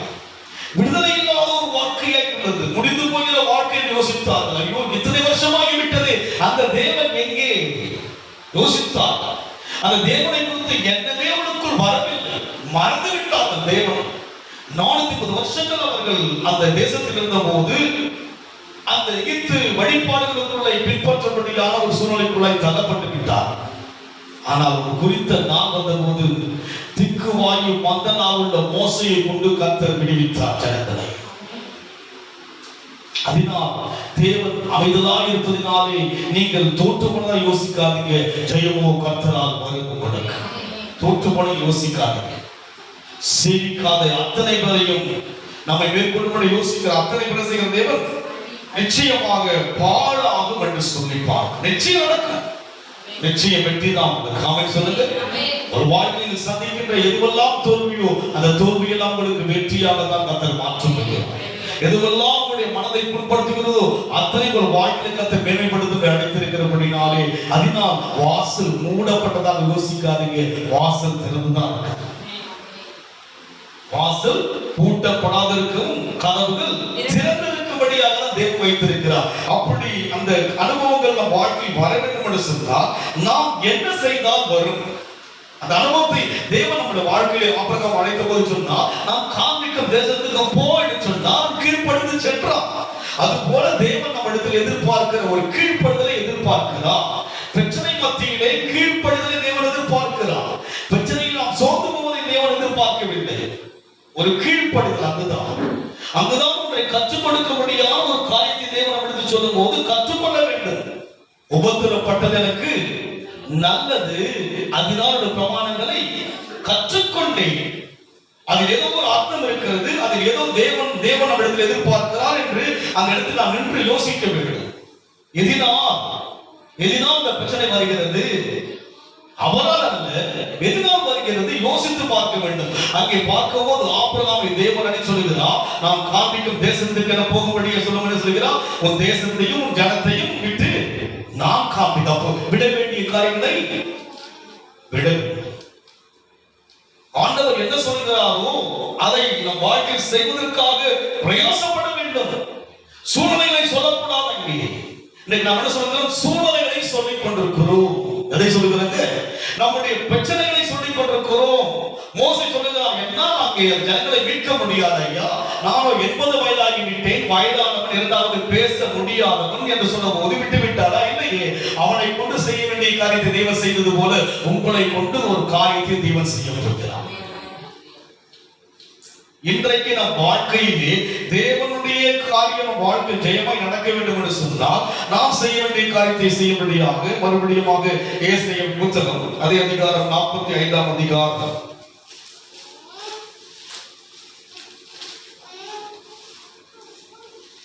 S2: விடுதலை இல்லாத ஒரு வாழ்க்கையா இருந்தது. முடிந்து போகிற வாழ்க்கையை யோசித்தார்கள். ஐயோ, இத்தனை வருஷமாகிவிட்டது, அந்த தேவன் எங்கே? யோசித்தார்கள். அந்த தேவனை குறித்து எண்ணமே அவனுக்குள் வரவில்லை, மறந்து விட்டார் அந்த தேவன். 430 வருஷங்கள் அவர்கள் அந்த தேசத்தில் இருந்த போது அந்த எகிப்து வழிபாடுகளுக்குள்ளே பின்பற்றபடியான ஒரு சூழ்நிலைக்குள்ளாய் தள்ளப்பட்டு விட்டார். ஆனால் ஒரு குறித்த நாள் வந்தபோது திக்கு வாயு மந்த நாள் உள்ள மோசையை கொண்டு கர்த்தர் விடுவித்தார் ஜனங்களை. அதனால் தேவன் அமைதலாக இருப்பதினாலே நீங்கள் தோற்று போனதாக யோசிக்காதீங்க. ஜெயமோ கர்த்தரால் வரும் உங்களுக்கு. தோற்று போன யோசிக்காதீங்க. சேவிக்காத அத்தனை பேரையும் நம்மை மேற்கொண்டு யோசிக்கிற அத்தனை பேரை செய்கிற தேவன் நிச்சயமாக பாழாகும் என்று சொல்லிப்பார். நிச்சயம் நடக்கும், நிச்சயம் வெற்றி தான். காமெண்ட் சொல்லுங்க. ஒரு வாழ்க்கையில் சந்திக்கின்ற எதுவெல்லாம் தோல்வியோ அந்த தோல்வியெல்லாம் உங்களுக்கு வெற்றியாக தான் கர்த்தர் மாற்ற முடியும். எதுவெல்லாம் உங்களுடைய மனதை புண்படுத்துகிறதோ அத்தனை ஒரு வாழ்க்கையை கர்த்தர் மேன்மைப்படுத்த அழைத்திருக்கிறபடினாலே, அதனால் வாசல் மூடப்பட்டதாக யோசிக்காதீங்க, வாசல் திறந்துதான். வாசல் பூட்டப்படாதிருக்கவும் கதவுகள் திறந்திருக்கும்படியாக தான் தேவன் வைத்திருக்கிறார். அப்படி அந்த அனுபவங்கள் நம் வாழ்க்கையில் வர வேண்டும் என்று சொன்னால் நாம் என்ன செய்தால் வரும்? அந்த அனுபவத்தை தேவன் நம்முடைய வாழ்க்கையிலே ஆபிரகாம் அழைத்த போது சொன்னா, நாம் காண்பிக்கும் தேசத்துக்கு போ என்று சொன்னால் கீழ்ப்படிந்து சென்றான். அது போல தேவன் நம்மிடத்தில் எதிர்பார்க்கிற ஒரு கீழ்ப்படுதலை எதிர்பார்க்கிறார். பிரச்சனை மத்தியிலே கீழ்ப்படுதலை தேவன் எதிர்பார்க்கிறார். பிரச்சனையில் நாம் சோர்ந்து போவதை தேவன் எதிர்பார்க்கவில்லை. ஒரு கீழ்ப்படுதல் அங்குதான் உங்களை கற்றுக் கொடுக்கும்படியான ஒரு காரியத்தை தேவன் நம்மிடத்தில் சொல்லும் போது கற்றுக்கொள்ள வேண்டும். உபத்திரப்பட்டது எனக்கு நல்லது, அதனால் பிரமாணங்களை கற்றுக்கொண்டேன். அதில் ஏதோ ஒரு அர்த்தம் இருக்கிறது, அதில் ஏதோ தேவன் நம்மிடத்தில் எதிர்பார்க்கிறார் என்று அந்த இடத்தில் நாம் நின்று யோசிக்க வேண்டும். எதினால் இந்த பிரச்சனை வருகிறது? அவரால் அல்ல, எதினால் வருகிறது யோசித்து பார்க்க வேண்டும். அங்கே பார்க்கும்போது ஆபிரகாமை தேவன் அடி சொல்லுகிறார், நாம் காண்பிக்கும் தேசத்துக்கு என போகும்படியே சொல்லும்படி சொல்கிறார். உன் தேசத்தையும் உன் ஜனத்தையும் விட்டு நாம் காண்பித்தப்போ விட வேண்டிய காரியங்களை விட. ஆண்டவர் என்ன சொல்கிறாரோ அதை நம் வாழ்க்கையில் செய்வதற்காக பிரயாசப்பட வேண்டும். சூழ்நிலைகளை சொல்லக்கூடாது. இன்னைக்கு நாம் என்ன சொல்கிறோம்? சூழ்நிலைகளை சொல்லிக் கொண்டிருக்கிறோம். எதை சொல்லுகிறாங்க? நம்முடைய பிரச்சனைகளை சொல்லிக் கொண்டிருக்கிறோம். மோசே சொல்லுகிறார், என்ன அங்கே ஜனங்களை மீட்க முடியாது ஐயா, நானும் 80 வயதாகி விட்டேன், வயதானவன் இரண்டாவது பேச முடியாதவன் என்று சொன்ன போது விட்டு விட்டாரா? இல்லையே. அவனை கொண்டு செய்ய வேண்டிய காரியத்தை தேவன் செய்தது போல உங்களை கொண்டு ஒரு காரியத்தை தேவன் செய்ய போகிறார். இன்றைக்கு நம் வாழ்க்கையிலே தேவனுடைய காரியம் வாழ்க்கை ஜெயமாய் நடக்க வேண்டும் என்று சொன்னால் நாம் செய்ய வேண்டிய காரியத்தை செய்யும்படியாக மறுபடியும் ஏசாயா புத்தகம் அதே அதிகாரம் 45ஆம் அதிகாரம்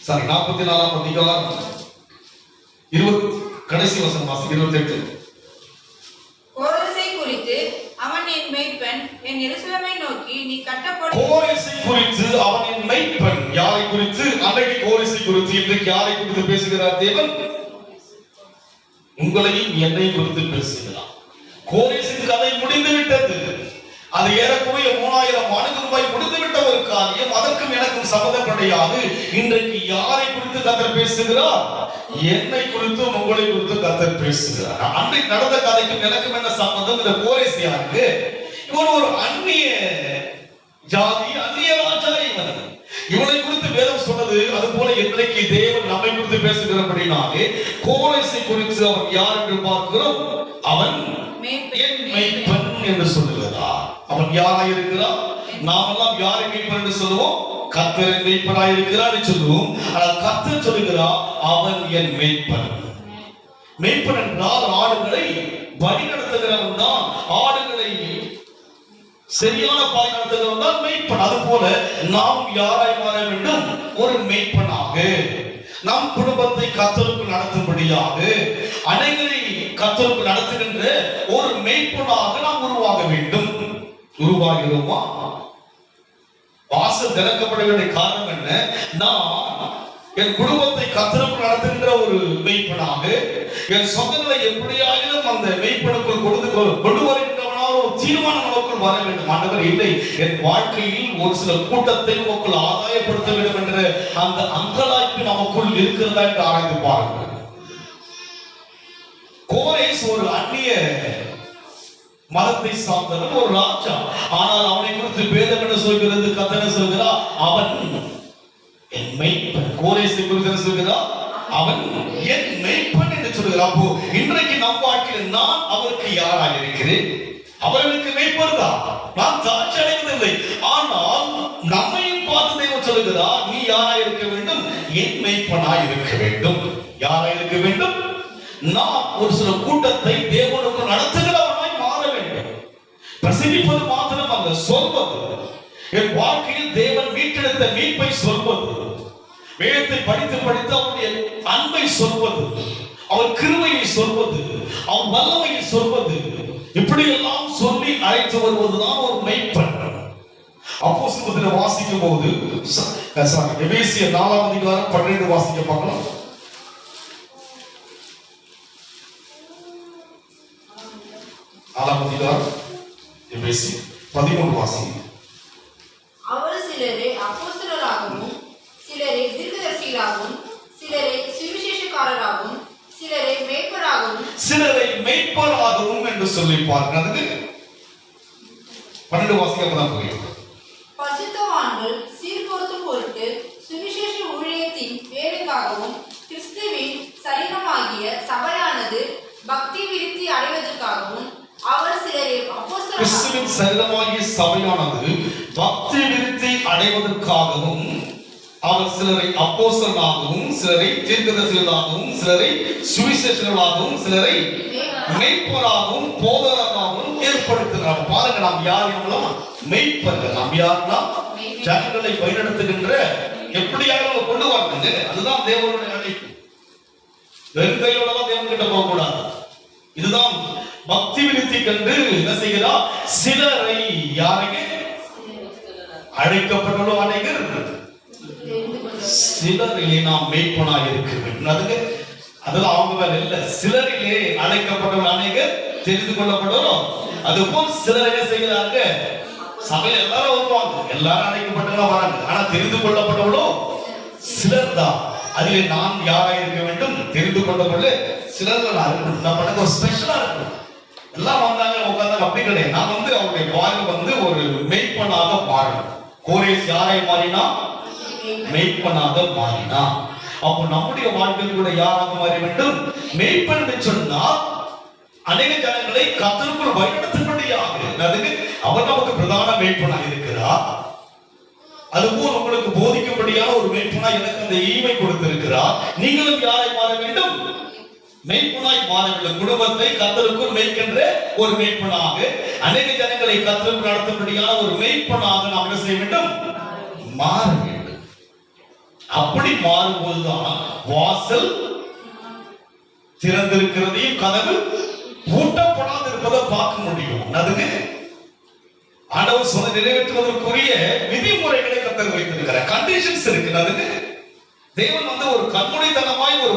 S2: 44ஆம் அதிகாரம் 20 கடைசி வசனம் வாசி 28.
S3: கோரேசை குறித்து அவன் என் மேய்ப்பன், என் எருசலேமை நோக்கி நீ கட்டப்படும்.
S2: கோரேசை குறித்து அவன் என் மேய்ப்பன். யாரை குறித்து? அன்றைக்கு கோரேசை குறித்து. இன்றைக்கு யாரை குறித்து பேசுகிறார் தேவன்? உங்களையும் என்னை குறித்து பேசுகிறார். கோரேசின் கதை முடிந்து விட்டது. அது ஏறக்குறைய 3000 ஆண்டுகள் முடிந்துவிட்ட ஒரு காரியம். அதற்கும் எனக்கும் சம்மதம் கிடையாது. இன்றைக்கு யாரை குறித்து கர்த்தர் பேசுகிறார்? என்னை குறித்து உங்களை குறித்து கர்த்தர் பேசுகிறார். அன்றைக்கு நடந்த கதைக்கும் எனக்கும் என்ன சம்பந்தம்? இந்த கோரேஸ் யாருக்கு? இவன் ஒரு அந்நிய ஜாதி, அந்நிய ராஜா. இவனை குறித்து வேதம் சொன்னது. அது போல இன்றைக்கு தேவன் நம்மை குறித்து பேசுகிறபடினாலே கோரேசை குறித்து அவன் யார் என்று பார்க்கிறோம்? அவன் என் மேய்ப்பன் என்று சொல்லுகிறார். அவன் யாராய் இருக்கிறார்? நாமெல்லாம் யாரை மேய்ப்பன் என்று சொல்லுவோம்? கர்த்தர் மேய்ப்பனாய் இருக்கிறார் என்று சொல்லுவோம். ஆனால் கர்த்தர் சொல்லுகிறார், அவன் என் மேய்ப்பன். மேய்ப்பன் என்றால் ஆடுகளை வழி நடத்துகிறவன் தான். ஆடுகளை சரியான பாதை நடத்துகிறவன் தான் மேய்ப்பன். அது போல நாம் யாராய் மாற வேண்டும்? ஒரு மேய்ப்பனாக நம் குடும்பத்தை கர்த்தருக்குள் நடத்தும்படியாக அனைவரை கர்த்தருக்குள் நடத்துகின்ற ஒரு மேய்ப்பனாக நாம் உருவாக வேண்டும். உருவாகிறோமா? வாசல் திறக்கப்பட வேண்டிய காரணம் என்ன? நான் என் குடும்பத்தை கர்த்தருக்குள் நடத்துகின்ற ஒரு மேய்ப்பனாக என் சொந்தங்களை எப்படியாயிலும் அந்த மேய்ப்பனுக்குள் கொண்டு வருகின்றவனால் ஒரு தீர்மானம் நமக்குள் வர வேண்டும். ஆண்டவர், இல்லை, என் வாழ்க்கையில் ஒரு சில கூட்டத்தை நமக்குள் ஆதாயப்படுத்த வேண்டும் என்ற அந்த அங்கலாய்ப்பு நமக்குள் இருக்கிறதா என்று ஆராய்ந்து பாருங்கள். கோரேஸ் ஒரு அந்நிய மதத்தை சார்ந்தவன், ஒரு ராஜா. ஆனால் அவனை குறித்து வேதம் என்ன சொல்கிறது? கர்த்தர் சொல்கிறார், அவன் என் மேய்ப்பன். கோரேசை குறித்து சொல்கிறார், அவன் என் மேய்ப்பன் என்று சொல்கிறார். அப்போ இன்றைக்கு நம் வாழ்க்கையில் நான் அவருக்கு யாராக இருக்கிறேன்? அவர்களுக்கு மேய்ப்பன் தான். நான் தாட்சி அடைவதில்லை. ஆனால் நம்மையும் பார்த்து தேவன் சொல்கிறார், நீ யாராக இருக்க வேண்டும்? என் மேய்ப்பனாய் இருக்க வேண்டும். யாராக இருக்க வேண்டும்? நான் ஒரு சில கூட்டத்தை தேவனுக்கு நடத்துகிறவனாய் மாற வேண்டும். பிரசங்கிப்பது மாத்திரம் அல்ல, சொல்வது. என் வாழ்க்கையில் தேவன் மீட்டெடுத்த மீட்பை சொல்வது, வேதத்தை படித்து அவருடைய அன்பை சொல்வது, அவர் கிருபையை சொல்வது, அவர் வல்லமையை சொல்வது, இப்படி எல்லாம் சொல்லி அழைத்து வருவதுதான் ஒரு மேய்ப்பன். அப்போஸ்தலர்களை வாசிக்கும் போது எபேசியர் 4ஆம் அதிகாரம் 12 வாசிக்க பார்க்கலாம். 4ஆம் அதிகாரம் எபேசியர் 13 வாசிக்க.
S1: சிலரை மெய்ப்பராகவும் என்று சொல்லி பாருங்க. அதுக்கு 12 வாசிக்கப்பதான் புரியும்.
S4: பரிசுத்தவான்கள் சீர்பொருத்தும் பொருட்டு சுவிசேஷ ஊழியத்தின் வேலைக்காகவும் கிறிஸ்துவின் சரீரமாகிய சபையானது பக்தி விருத்தி அடைவதற்காகவும் அவர் சிலரை அப்போஸ்தலராகவும்
S1: கிறிஸ்துவின் சரீரமாகிய சபையானது பக்தி விருத்தி அடைவதற்காகவும் அவர் சிலரை அப்போஸ்தலராகவும் சிலரை தீர்க்கதரிசிகளாகவும் சிலரை சுவிசேஷகர்களாகவும் சிலரை மெய்ப்பராகவும் போதகராகவும் ஏற்படுத்துகிறார். பாருங்க, நாம் யார் எவ்வளவு மெய்ப்பர்கள். நாம் யாருன்னா ஜனங்களை வழிநடத்துகின்ற எப்படியாக கொண்டு வரணுங்க. அதுதான் தேவனுடைய அழைப்பு. வெறுங்கையோட தேவன் கிட்ட போக கூடாது. இதுதான் பக்தி விருத்தி கண்டு என்ன செய்கிறார்? சிலரை யாருங்க அழைக்கப்பட்டுள்ள அனைவர் சிலரிலே நாம் மெய்ப்பனாக இருக்க வேண்டும். அதுக்கு அதெல்லாம் அவங்க வேலை இல்லை. சிலரிலே அழைக்கப்பட்டுள்ள அனைவர் தெரிந்து கொள்ளப்படுவோம். அதுபோல் சிலர் என்ன செய்கிறாங்க? சபையில் எல்லாரும் வருவாங்க, எல்லாரும் அழைக்கப்பட்டவங்களா வராங்க. ஆனா தெரிந்து கொள்ளப்பட்டவளோ சிலர் தான். அதிலே நான் யாராக இருக்க வேண்டும்? தெரிந்து கொள்ளப்பட சிலர்கள் இருக்கணும். நான் பண்ண ஒரு ஸ்பெஷலா இருக்கணும். எல்லாம் வந்தாங்க உட்கார்ந்தாங்க அப்படி கிடையாது. நான் அவருடைய வாழ்வு ஒரு மெய்ப்பனாக மாறணும். கோரேஸ் யாரை மாறினா? மெய்ப்பனாக மாறினா. அப்போ நம்முடைய வாழ்க்கையில் கூட யாராக மாற வேண்டும்? மெய்ப்பன் என்று சொன்னால் அநேக ஜனங்களை கர்த்தருக்குள் வழிநடத்தும்படியாக அவர் நமக்கு பிரதான மெய்ப்பனாக இருக்கிறார். அதுபோல் உங்களுக்கு போதிக்கும்படியான ஒரு மெய்ப்பனாய் எனக்கு அந்த ஈவை கொடுத்திருக்கிறார். நீங்களும் யாரை மாற வேண்டும்? மெய்ப்பனாய் மாற வேண்டும். குடும்பத்தை கர்த்தருக்குள் மேய்க்கின்ற ஒரு மெய்ப்பனாக, அநேக ஜனங்களை கர்த்தருக்குள் நடத்தும்படியான ஒரு மெய்ப்பனாக நாம் என்ன செய்ய வேண்டும்? மாற வேண்டும். அப்படி மாறும்போதுதான் வாசல் திறந்திருக்கிறதையும் கதவு பூட்டப்படாது இருப்பதை பார்க்க முடியும். அதுக்கு ஆண்டவர் சொன்ன நிறைவேற்றுவதற்குரிய விதிமுறைகளை கர்த்தர் வைத்திருக்கிறார். கண்டிஷன்ஸ் இருக்கு. அதுக்கு தேவன் ஒரு கண்முனைத்தனமாய் ஒரு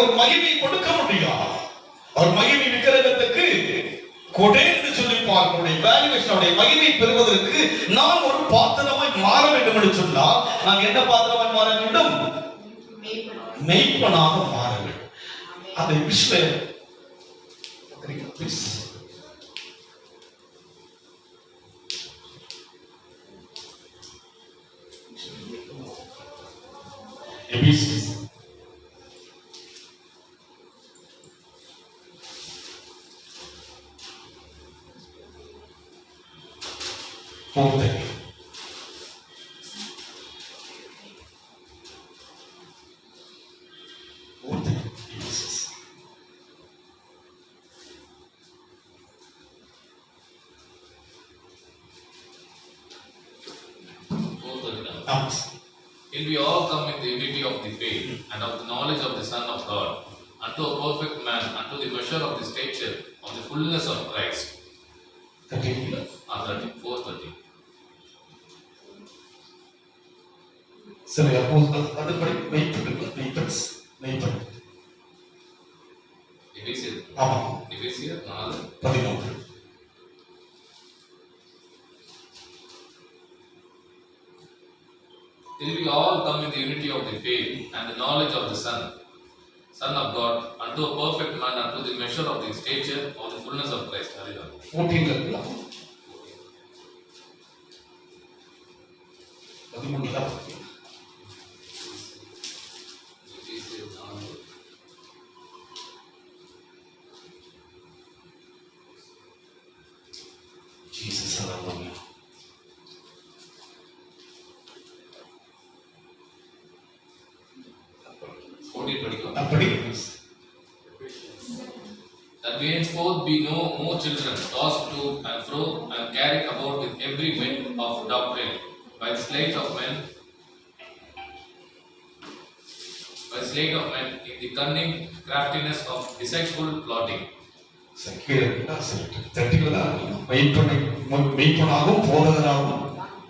S1: ஒரு மகிமை கொடுக்க முடியும். அவர் மகிமை விக்கிரகத்துக்கு கொடை என்று சொல்லி பார்க்கக்கூடிய வேல்யூவேஷனுடைய மகிமை பெறுவதற்கு நான் ஒரு பாத்திரமாய் மாற வேண்டும் என்று சொன்னால் நான் என்ன பாத்திரமாய் மாற வேண்டும்? மெய்ப்பனாக மாற வேண்டும். அதை விஷயம்
S5: Till we all come in the unity of the faith and of the knowledge of the Son of God, unto a perfect man, unto the measure of the stature of the fullness of Christ. 4:30.
S1: சரி, அப்போ அதுபடி மெய்ப்பன்
S5: எபேசியர் 4:13. Till we all come in the unity of the faith and the knowledge of the Son of God, unto a perfect man, unto the measure of the stature of the fullness of Christ.
S1: 14 Jesus, hallelujah.
S5: That we henceforth be no more children, tossed to and fro and carried about with every wind of doctrine, by the sleight of men, in the cunning craftiness of deceitful plotting.
S1: மெய்ப்பனாகவும் போதகராகவும்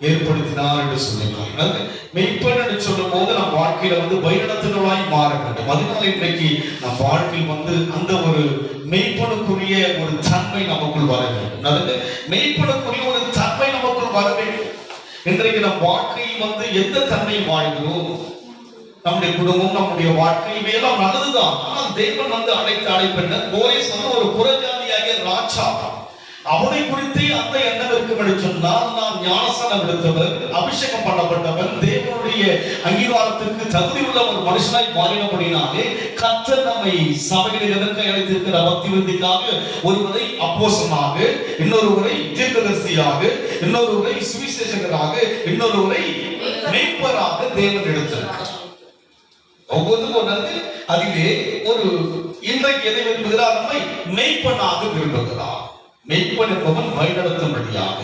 S1: ஏற்படுத்தினார் என்று சொல்லுகிறார். மெய்ப்பன் என்று சொல்லும் போது நம் வாழ்க்கையில வழிநடத்துகளாய் மாற வேண்டும். அதனால இன்றைக்கு நம் வாழ்க்கையில் அந்த ஒரு மெய்ப்பனுக்குரிய ஒரு தன்மை நமக்குள் வர வேண்டும். அதாவது மெய்ப்பனுக்குரிய ஒரு தன்மை நமக்குள் வர வேண்டும். இன்றைக்கு நம் வாழ்க்கையில் எந்த தன்மையை வாழ்கிறோம்?
S2: நம்முடைய குடும்பம், நம்முடைய வாழ்க்கை இவையெல்லாம் நல்லதுதான். ஆனால் தேவன் அழைத்த கோரேஸ் ஒரு புறஜாதியாகிய ராஜா. அவனை குறித்து அந்த எண்ணம் இருக்கும் என்று சொன்னால், நான் ஞானஸ்நானம் எடுத்தவர், அபிஷேகம் பண்ணப்பட்டவர், தேவனுடைய அங்கீகாரத்திற்கு தகுதி உள்ள ஒரு மனுஷனாய் மாறினபடினாலே கர்த்தர் நம்மை சபையில் எதற்கு அழைத்திருக்கிற பக்தி விருத்திக்காக ஒருவரை அப்போஸ்தலனாக, இன்னொருவரை தீர்க்கதரிசியாக, இன்னொருவரை சுவிசேஷகராக, இன்னொருவரை மேய்ப்பராக தேவன் எடுத்திருக்கிறார். ஒவ்வொருவருக்கு அதிலே ஒரு இன்றைக்கு எதை விரும்புகிறார்? நம்மை மெய்ப்பனாக விரும்புகிறார். மெய்ப்பன் என்பவன் வழிநடத்தும்படியாக,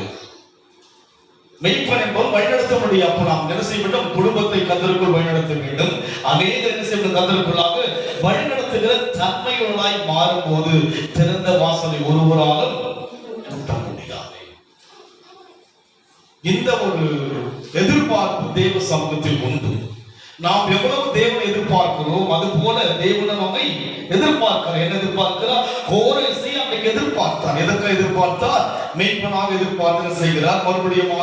S2: மெய்ப்பன் என்பவன் வழிநடத்தும்படியாக. அப்ப நாம் என்ன செய்ய வேண்டும்? குடும்பத்தை கர்த்தருக்குள் வழிநடத்த வேண்டும். அநேக என்ன செய்ய வேண்டும்? கர்த்தருக்குள்ளாக வழிநடத்துகிற தன்மையுள்ளாய் மாறும்போது திறந்த வாசலை ஒருவராலும் பூட்ட முடியாது. இந்த ஒரு எதிர்பார்ப்பு தேவ சமூகத்தில் உண்டு. நாம் எவ்வளவு தேவனை எதிர்பார்க்கிறோம், அது போல தேவனை நம்மை எதிர்பார்க்கிறார். என்ன எதிர்பார்க்கிறார்? கோரேசை அன்றைக்கு எதிர்பார்த்தார். எதற்காக எதிர்பார்த்தார்? மேய்ப்பனாக எதிர்பார்த்து செய்கிறார். மறுபடியும்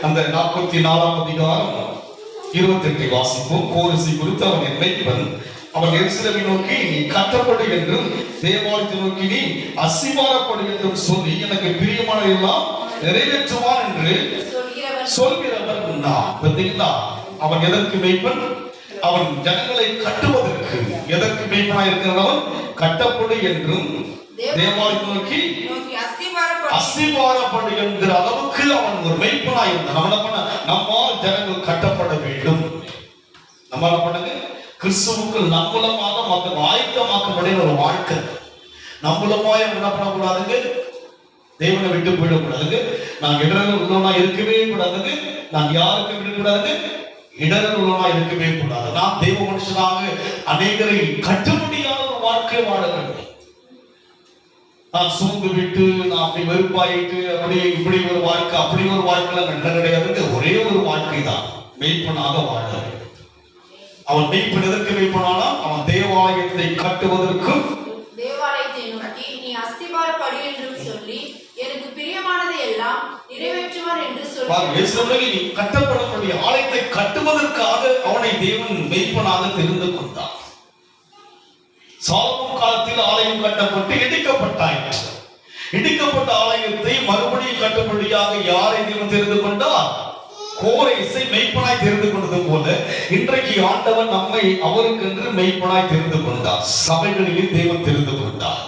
S2: அந்த 44ஆம் அதிகாரம் 28 வாசிப்போம். கோரேசை குறித்து அவன் என் மேய்ப்பன், அவன் எருசலேமை நோக்கி நீ கட்டப்படு என்றும் தேவாலயத்தை நோக்கி நீ அசிமாரப்படு என்றும் சொல்லி எனக்கு பிரியமானதெல்லாம் நிறைவேற்றுவான் என்று சொல்கிறவர் நான். பார்த்தீங்களா? அவன் எதற்கு மேய்ப்பன்? அவன் ஜனங்களை கட்டுவதற்கு. எதற்கு மேய்ப்பனாய் இருக்கிறவன்? கட்டப்படு என்றும் தேவாலயத்தை நோக்கி அஸ்திபாரப்படு என்கிற அளவுக்கு அவன் ஒரு மேய்ப்பனாய் இருந்தான். நம்மால் ஜனங்கள் கட்டப்பட வேண்டும். நம்மால பண்ணுங்க, கிறிஸ்துவுக்கு நம்மூலமாக மக்கள் ஆயத்தமாக்கப்படின ஒரு வாழ்க்கை. நம்மூலமாய் என்ன பண்ணக்கூடாதுங்க? தேவனை விட்டு போயிடக்கூடாதுங்க. நான் இடர்கள் உள்ளவனா இருக்கவே கூடாதுங்க. நான் யாருக்கு விடக்கூடாதுங்க? இடர்கள் உள்ளவனா இருக்கவே கூடாது. நான் தெய்வ மனுஷனாக அநேகரை கட்டுப்படியான ஒரு வாழ்க்கை வாழ வேண்டும். நான் சூழ்ந்து விட்டு நான் அப்படி வெறுப்பாயிட்டு அப்படி இப்படி ஒரு வாழ்க்கை, அப்படி ஒரு வாழ்க்கை என்ன கிடையாது. ஒரே ஒரு வாழ்க்கை தான், மெய்ப்பனாக வாழ வேண்டும். அவன் மெய்ப்பன் எதற்கு மெய்ப்பனானா? அவன் தேவாலயத்தை கட்டுவதற்கும்
S4: தேவாலயத்தை நோக்கி நீ அஸ்திபாரப்படு என்று சொல்லி எனக்கு பிரியமானதை எல்லாம் நிறைவேற்றுவார் என்று சொல்லி
S2: நீ கட்டப்படக்கூடிய ஆலயத்தை கட்டுவதற்காக அவனை தேவன் மெய்ப்பனாக தெரிந்து கொண்டார். சாலமோன் காலத்தில் ஆலயம் கட்டப்பட்டு இடிக்கப்பட்டாயிற்று. இடிக்கப்பட்ட ஆலயத்தை மறுபடியும் கட்டும்படியாக யாரை தேவன் தெரிந்து கொண்டார்? கோரேசை மெய்ப்பனாய் தெரிந்து கொண்டது போல இன்றைக்கு ஆண்டவன் நம்மை அவருக்கென்று மெய்ப்பனாய் தெரிந்து கொண்டார். சபைகளிலே தேவன் தெரிந்து கொண்டார்.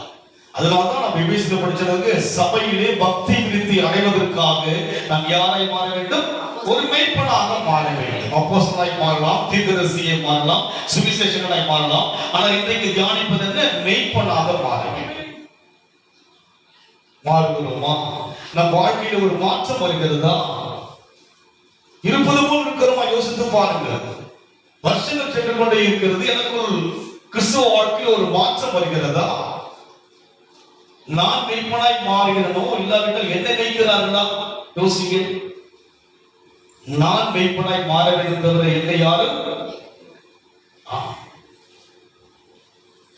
S2: அதனால்தான் நம்ம விபேசிக்க படிச்சதுக்கு சபையிலே பக்தி விருத்தி அடைவதற்காக நாம் யாரை மாற வேண்டும்? ஒரு மெய்ப்பனாக மாற வேண்டும். அப்போஸ்தலனாய் மாறலாம், தீர்க்கதரிசியை மாறலாம், சுவிசேஷகனாய் மாறலாம். ஆனால் இன்றைக்கு தியானிப்பது என்ன? மெய்ப்பனாக மாற வேண்டும். மாறுகிறோமா? நம் வாழ்க்கையில ஒரு மாற்றம் வருகிறதா? இருப்பது போல் இருக்கிறோமா? யோசித்து பாருங்கள். வருஷங்கள் சென்று கொண்டே இருக்கிறது. எனக்குள் கிறிஸ்துவ வாழ்க்கையில் ஒரு மாற்றம் வருகிறதா? நான் மெய்ப்பனாய் மாறுகிறனோ, இல்லாவிட்டால் என்ன நினைக்கிறார்களா? யோசிங்க. நான் மெய்ப்பனாய் மாற வேண்டும் தவிர என்னை யாரும்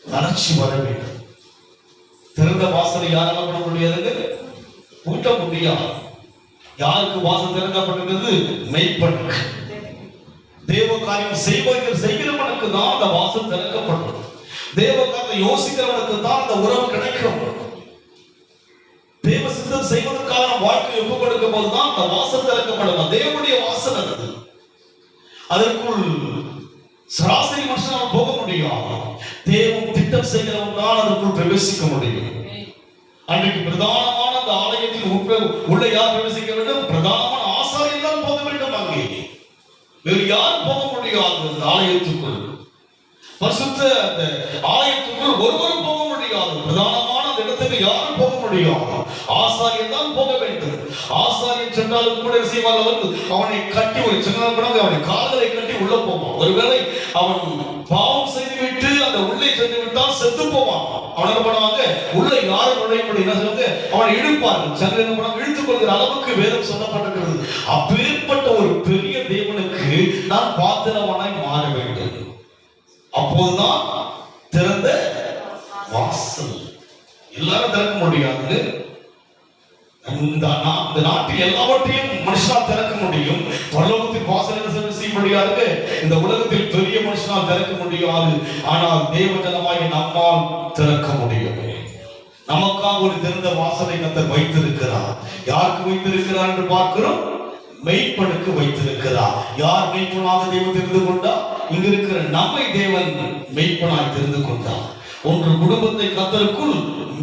S2: வளர்ச்சி வர வேண்டும். திறந்த வாசலை யாரால பண்ண முடியாதுங்க? பூட்ட முடியாது. யாருக்கு வாசல் திறக்கப்பட்டிருக்கிறது? மெய்ப்பனுக்கு. தேவ காரியம் செய்கிறவனுக்கு தான் அந்த வாசல் திறக்கப்படும். தேவ காரியத்தை யோசிக்கிறவனுக்கு தான் அந்த உறவு கிடைக்கும். தேவ சித்தம் செய்வதற்கான வாழ்க்கை ஒப்புக் கொடுக்கும் போதுதான் அந்த வாசல் திறக்கப்படும். தேவனுடைய வாசல் அது. அதற்குள் சராசரி மனுஷனால் போக முடியாது. தேவன் திட்டம் செய்கிறவன் தான் அதற்குள் பிரவேசிக்க முடியும். அன்றைக்கு பிரதானமான அந்த ஆலயத்தின் உள்ள யார் பிரவேசிக்க வேண்டும்? பிரதானமான ஆசாரியர் தான் போக வேண்டும். அங்கே வேறு யாரும் போக முடியாது. அந்த ஆலயத்துக்குள், பரிசுத்த அந்த ஆலயத்துக்குள் ஒருவரும் போக முடியாது. பிரதானமான அந்த இடத்துக்கு யாரும் போக முடியாது. ஆசாரியன் தான் போக வேண்டும். ஆசாரியன் சென்றாலும் கூட செய்வார்கள். அவனை கட்டி ஒரு சின்ன அவனை கால்களை கட்டி உள்ள போவான். ஒருவேளை அவன் பாவம் செய்துவிட்டு அந்த உள்ளே சென்று விட்டால் செத்து போவான். அவன் என்ன பண்ணுவாங்க? உள்ள யாரும் நுழைய முடியும். அவனை இழுப்பார்கள். சந்திரன் என்ன பண்ணுவாங்க? இழுத்துக் கொள்கிற அளவுக்கு வேதம் சொல்லப்பட்டிருக்கிறது. அப்பேற்பட்ட ஒரு பெரிய தேவனுக்கு நான் பாத்திரவனாய் மாற வேண்டும். அப்போதுதான் திறந்த வாசல். எல்லாரும் திறக்க முடியாது.
S1: இந்த நாட்டில் எல்லாவற்றையும் மனுஷனால் திறக்க முடியும். பரலோகத்தின் வாசல் என்ன செய்ய முடியாது, இந்த உலகத்தில் பெரிய மனுஷனால் திறக்க முடியாது. ஆனால் தேவஜனமாய் நம்மால் திறக்க முடியும். நமக்காக ஒரு திறந்த வாசலை கர்த்தர் வைத்திருக்கிறார். யாருக்கு வைத்திருக்கிறார் என்று பார்க்கிறோம்? மெய்ப்பனுக்கு வைத்திருக்கிறார். யார் மெய்ப்பனாக தேவன் தெரிந்து கொண்டார்? இங்க இருக்கிற நம்மை தேவன் மெய்ப்பனாய் தெரிந்து கொண்டார். ஒன்று குடும்பத்தை கர்த்தருக்குள்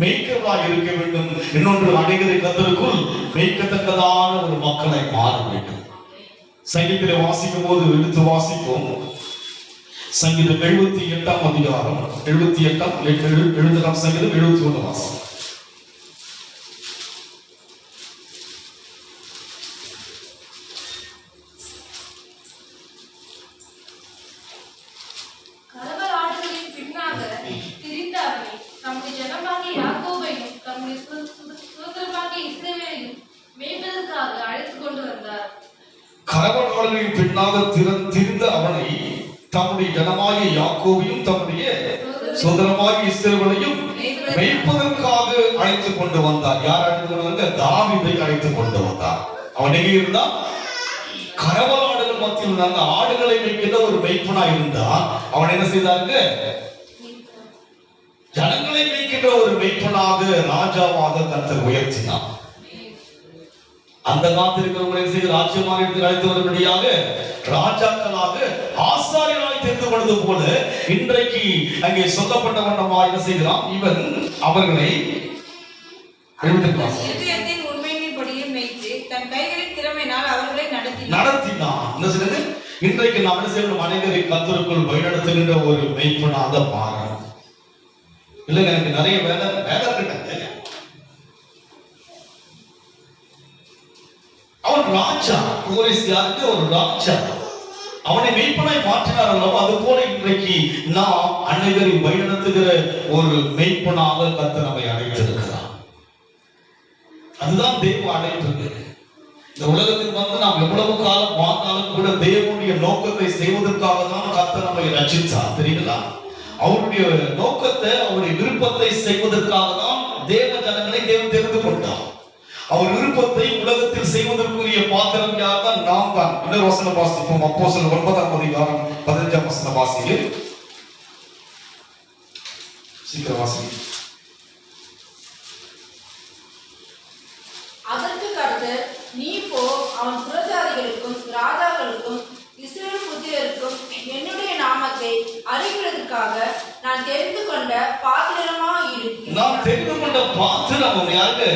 S1: மேய்க்கவா இருக்க வேண்டும், இன்னொன்று அநேகரை கர்த்தருக்குள் மேய்க்கத்தக்கதான ஒரு மக்களை மாற வேண்டும். சங்கீதத்திலே வாசிக்கும் போது எடுத்து வாசிப்போம். சங்கீதம் 78 அதிகாரம் 78 சங்கீதம் 71 வாசம். கரவலாடுகளின் பின்னாக திரிந்த அவனை தம்முடைய ஜனமாகிய யாக்கோபையும் தம்முடைய சுதந்திரமாகிய இஸ்ரவேலையும் மேய்ப்பதற்காக அழைத்துக் கொண்டு வந்தார். யார் அழைத்து கொண்டு வந்தார்? தாவீதை அழைத்துக் கொண்டு வந்தார். அவன் எங்கே இருந்தான்? கரவலாடுகள் மத்தியில் இருந்தாங்க. ஆடுகளை மேய்க்கின்ற ஒரு மேய்ப்பனா இருந்தா அவன் என்ன செய்தாங்க? ஜனங்களை மேய்க்கின்ற ஒரு மேய்ப்பனாக ராஜாவாக கர்த்தர் உயர்த்தினார். அந்த காலத்தில் இருக்கிறவங்களை செய்து ராஜ்யமாக எடுத்து அழைத்து வரும்படியாக ராஜாக்களாக ஆசாரியர்களாய் தெரிந்து கொண்டது போல இன்றைக்கு அங்கே சொல்லப்பட்ட வண்ணமாக என்ன செய்கிறான்? இவன் அவர்களை
S3: இதயத்தின் உண்மையின்படியே மேய்த்து தன் கைகளின் திறமையினால் அவர்களை நடத்தினான். என்ன சொல்றது?
S1: இன்றைக்கு நாம் என்ன செய்யணும்? அனைவரை கர்த்தருக்குள் வழிநடத்துகின்ற ஒரு மெய்ப்பனாக மாறணும். இல்லைங்க, எனக்கு நிறைய வேலை இருக்கிட்டாங்க. அவன் ராஜா, யாருக்கு ஒரு ராஜா, அவனை மெய்ப்பனாய் மாற்றினார் அல்லவா? அது போல இன்றைக்கு நாம் அனைவரை வழிநடத்துகிற ஒரு மெய்ப்பனாக கர்த்தர் நம்மை அழைத்திருக்கிறார். அதுதான் தேவ அழைப்பு. இந்த உலகத்தில் வந்து நாம் எவ்வளவு காலம் வாழ்ந்தாலும் கூட தேவனுடைய நோக்கத்தை செய்வதற்காக தான் கர்த்தர் நம்மை ரட்சித்தார். தெரியுங்களா? அவருடைய நோக்கத்தை, அவருடைய விருப்பத்தை செய்வதற்காக தான் தேவ ஜனங்களை தேவன் தெரிந்து கொண்டார். அவர் விருப்பத்தை உலகத்தில் செய்வதற்குரிய பாத்திரம் யார் தான்? நாம் தான். இன்னொரு வசனம் வாசிப்போம். அப்போஸ்தலர் 9 அதிகாரம் 15 வசனம் வாசிங்க. சீக்கிரம் வாசிங்க.
S4: அதற்கு கர்த்தர், நீ போ, அவன் புறஜாதிகளுக்கும் ராஜாக்களுக்கும் இஸ்ரவேல் புத்திரருக்கும் என்னுடைய நாமத்தை அறிவிக்கிறதுக்காக நான் தெரிந்து கொண்ட பாத்திரமாய் இருக்கிறேன்.
S1: நான் தெரிந்து கொண்ட பாத்திரம் யாருக்கு?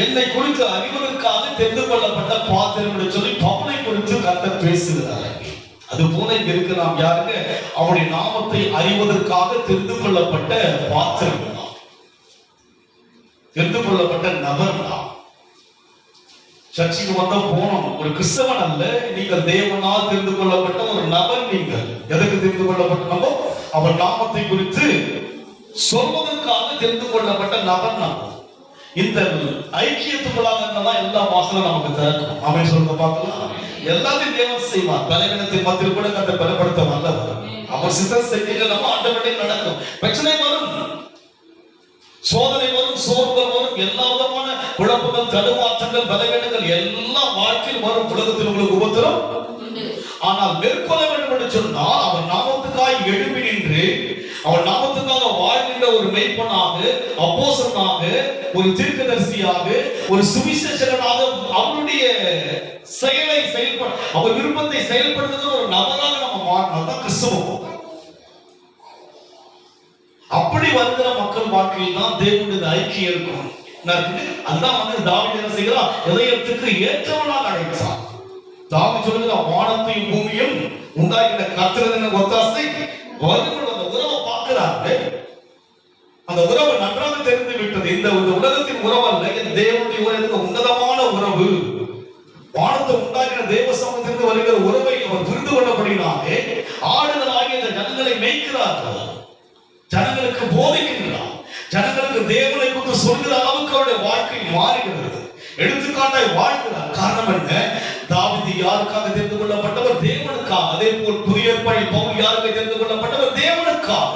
S1: என்னை குறித்து அறிவதற்காக தெரிந்து கொள்ளப்பட்ட பாத்திரம் என்று சொல்லி பவுலை குறித்து கர்த்தர் பேசுகிறார். அது போல இங்க இருக்கு. நாம் யாருக்கு? அவருடைய நாமத்தை அறிவதற்காக தெரிந்து கொள்ளப்பட்ட பாத்திரம் தான், தெரிந்து கொள்ளப்பட்ட நபர் தான். சர்ச்சுக்கு வந்தா போனோம், ஒரு கிறிஸ்தவன் அல்ல. நீங்கள் தேவனால் தெரிந்து கொள்ளப்பட்ட ஒரு நபர். நீங்கள் எதற்கு தெரிந்து கொள்ளப்பட்ட நபர்? அவர் நாமத்தை குறித்து சொல்வதற்காக தெரிந்து கொள்ளப்பட்ட நபர் நபர். இந்த ஐக்கியத்துக்குள்ளாக எல்லா வாசலும் நமக்கு திறக்கும். அவன் சொல்றத பார்க்கலாம். எல்லாத்தையும் தேவன் செய்வார். பலவீனத்தின் மத்தியில் கூட கர்த்தர் பலப்படுத்த வல்லவர். அவர் சித்தம் செய்ய நம்ம ஆண்டவரே நடக்கும். பிரச்சனை வரும், சோதனை வரும், சோர்வுகள் வரும், எல்லா விதமான குழப்பங்கள், தடுமாற்றங்கள், பலவீனங்கள் எல்லாம் வாழ்க்கையில் வரும். உலகத்தில் உங்களுக்கு உபத்திரம். ஆனால் மேற்கொள்ள வேண்டும் என்று சொன்னால் அவர் நாமத்துக்காக எழுப்பி நின்று அவர் நாமத்துக்காக வாழ்கின்ற ஒரு மெய்ப்பனாக, அப்போஸ்தலனாக, ஒரு தீர்க்கதரிசியாக, ஒரு சுவிசேஷகனாக அவருடைய செயலை செயல்பட, அவர் விருப்பத்தை செயல்படுத்துகிற ஒரு நபராக நம்ம மாறினால் தான் கிறிஸ்தவம். அப்படி வருகிற மக்கள் வாழ்க்கையில் தான் தேவனுடைய ஐக்கியம் இருக்கும். அதுதான் வந்து தாவீது என்ன செய்கிறார்? இதயத்துக்கு ஏற்றவனாக அழைத்தார். தாவீது சொல்லுகிறார், வானத்தையும் பூமியும் உண்டாக்கின கர்த்தரின் ஒத்தாசை வரும். அந்த உறவை பார்க்கிறார்கள். அந்த உறவு நன்றாக தெரிந்து விட்டது. இந்த உலகத்தின் உறவு அல்ல, தேவனுடைய உறவு உன்னதமான உறவு. வானத்தை உண்டாக்கின தேவ சமூகத்திலிருந்து வருகிற உறவை அவர் புரிந்து கொள்ளப்படினாலே ஆடுகளாகிய இந்த ஜனங்களை மேய்க்கிறார்கள். ஜனங்களுக்கு போதிக்கின்றார். ஜனங்களுக்கு தேவனை குறித்து சொல்கிற அளவுக்கு அவருடைய வாழ்க்கை மாறுகிறது. எடுத்துக்காட்டாய் வாழ்கிறார். காரணம் என்ன? தாவீது யாருக்காக தெரிந்து கொள்ளப்பட்டவர்? தேவனுக்காக. அதே போல் புதிய ஏற்பாட்டில் பவுல் யாருக்கு தெரிந்து கொள்ளப்பட்டவர்? தேவனுக்காக.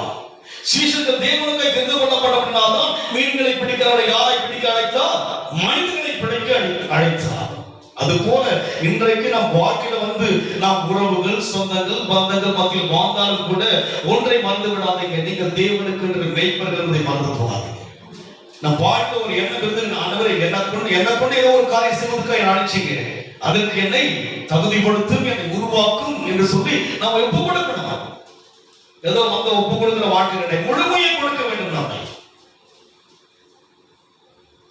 S2: சீஷர்கள் தேவனுக்காய் தெரிந்து கொள்ளப்பட்டபடினால்தான் மீன்களை பிடிக்கிறவரை யாரை பிடிக்க அழைத்தார்? மனிதர்களை பிடிக்க அழைத்தார். அது போல இன்றைக்கு நம் வாழ்க்கையில நாம் உறவுகள், சொந்தங்கள், பந்தங்கள் மத்தியில் வாழ்ந்தாலும் கூட ஒன்றை மறந்து விடாதீங்க, நீங்கள் தேவனுக்கு என்று மெய்ப்பர்கள் என்பதை மறந்து போகாதீங்க. நம் வாழ்க்கை ஒரு எண்ணம் இருந்து, ஆண்டவரே என்ன கொண்டு ஏதோ ஒரு காரியம் செய்வதற்காக அழைச்சிங்க, அதற்கு என்னை தகுதிப்படுத்தும், என்னை உருவாக்கும் என்று சொல்லி நாம் ஒப்பு கொடுக்கணும். ஏதோ ஒப்பு கொடுக்கிற வாழ்க்கை முழுமையை கொடுக்க வேண்டும். நாம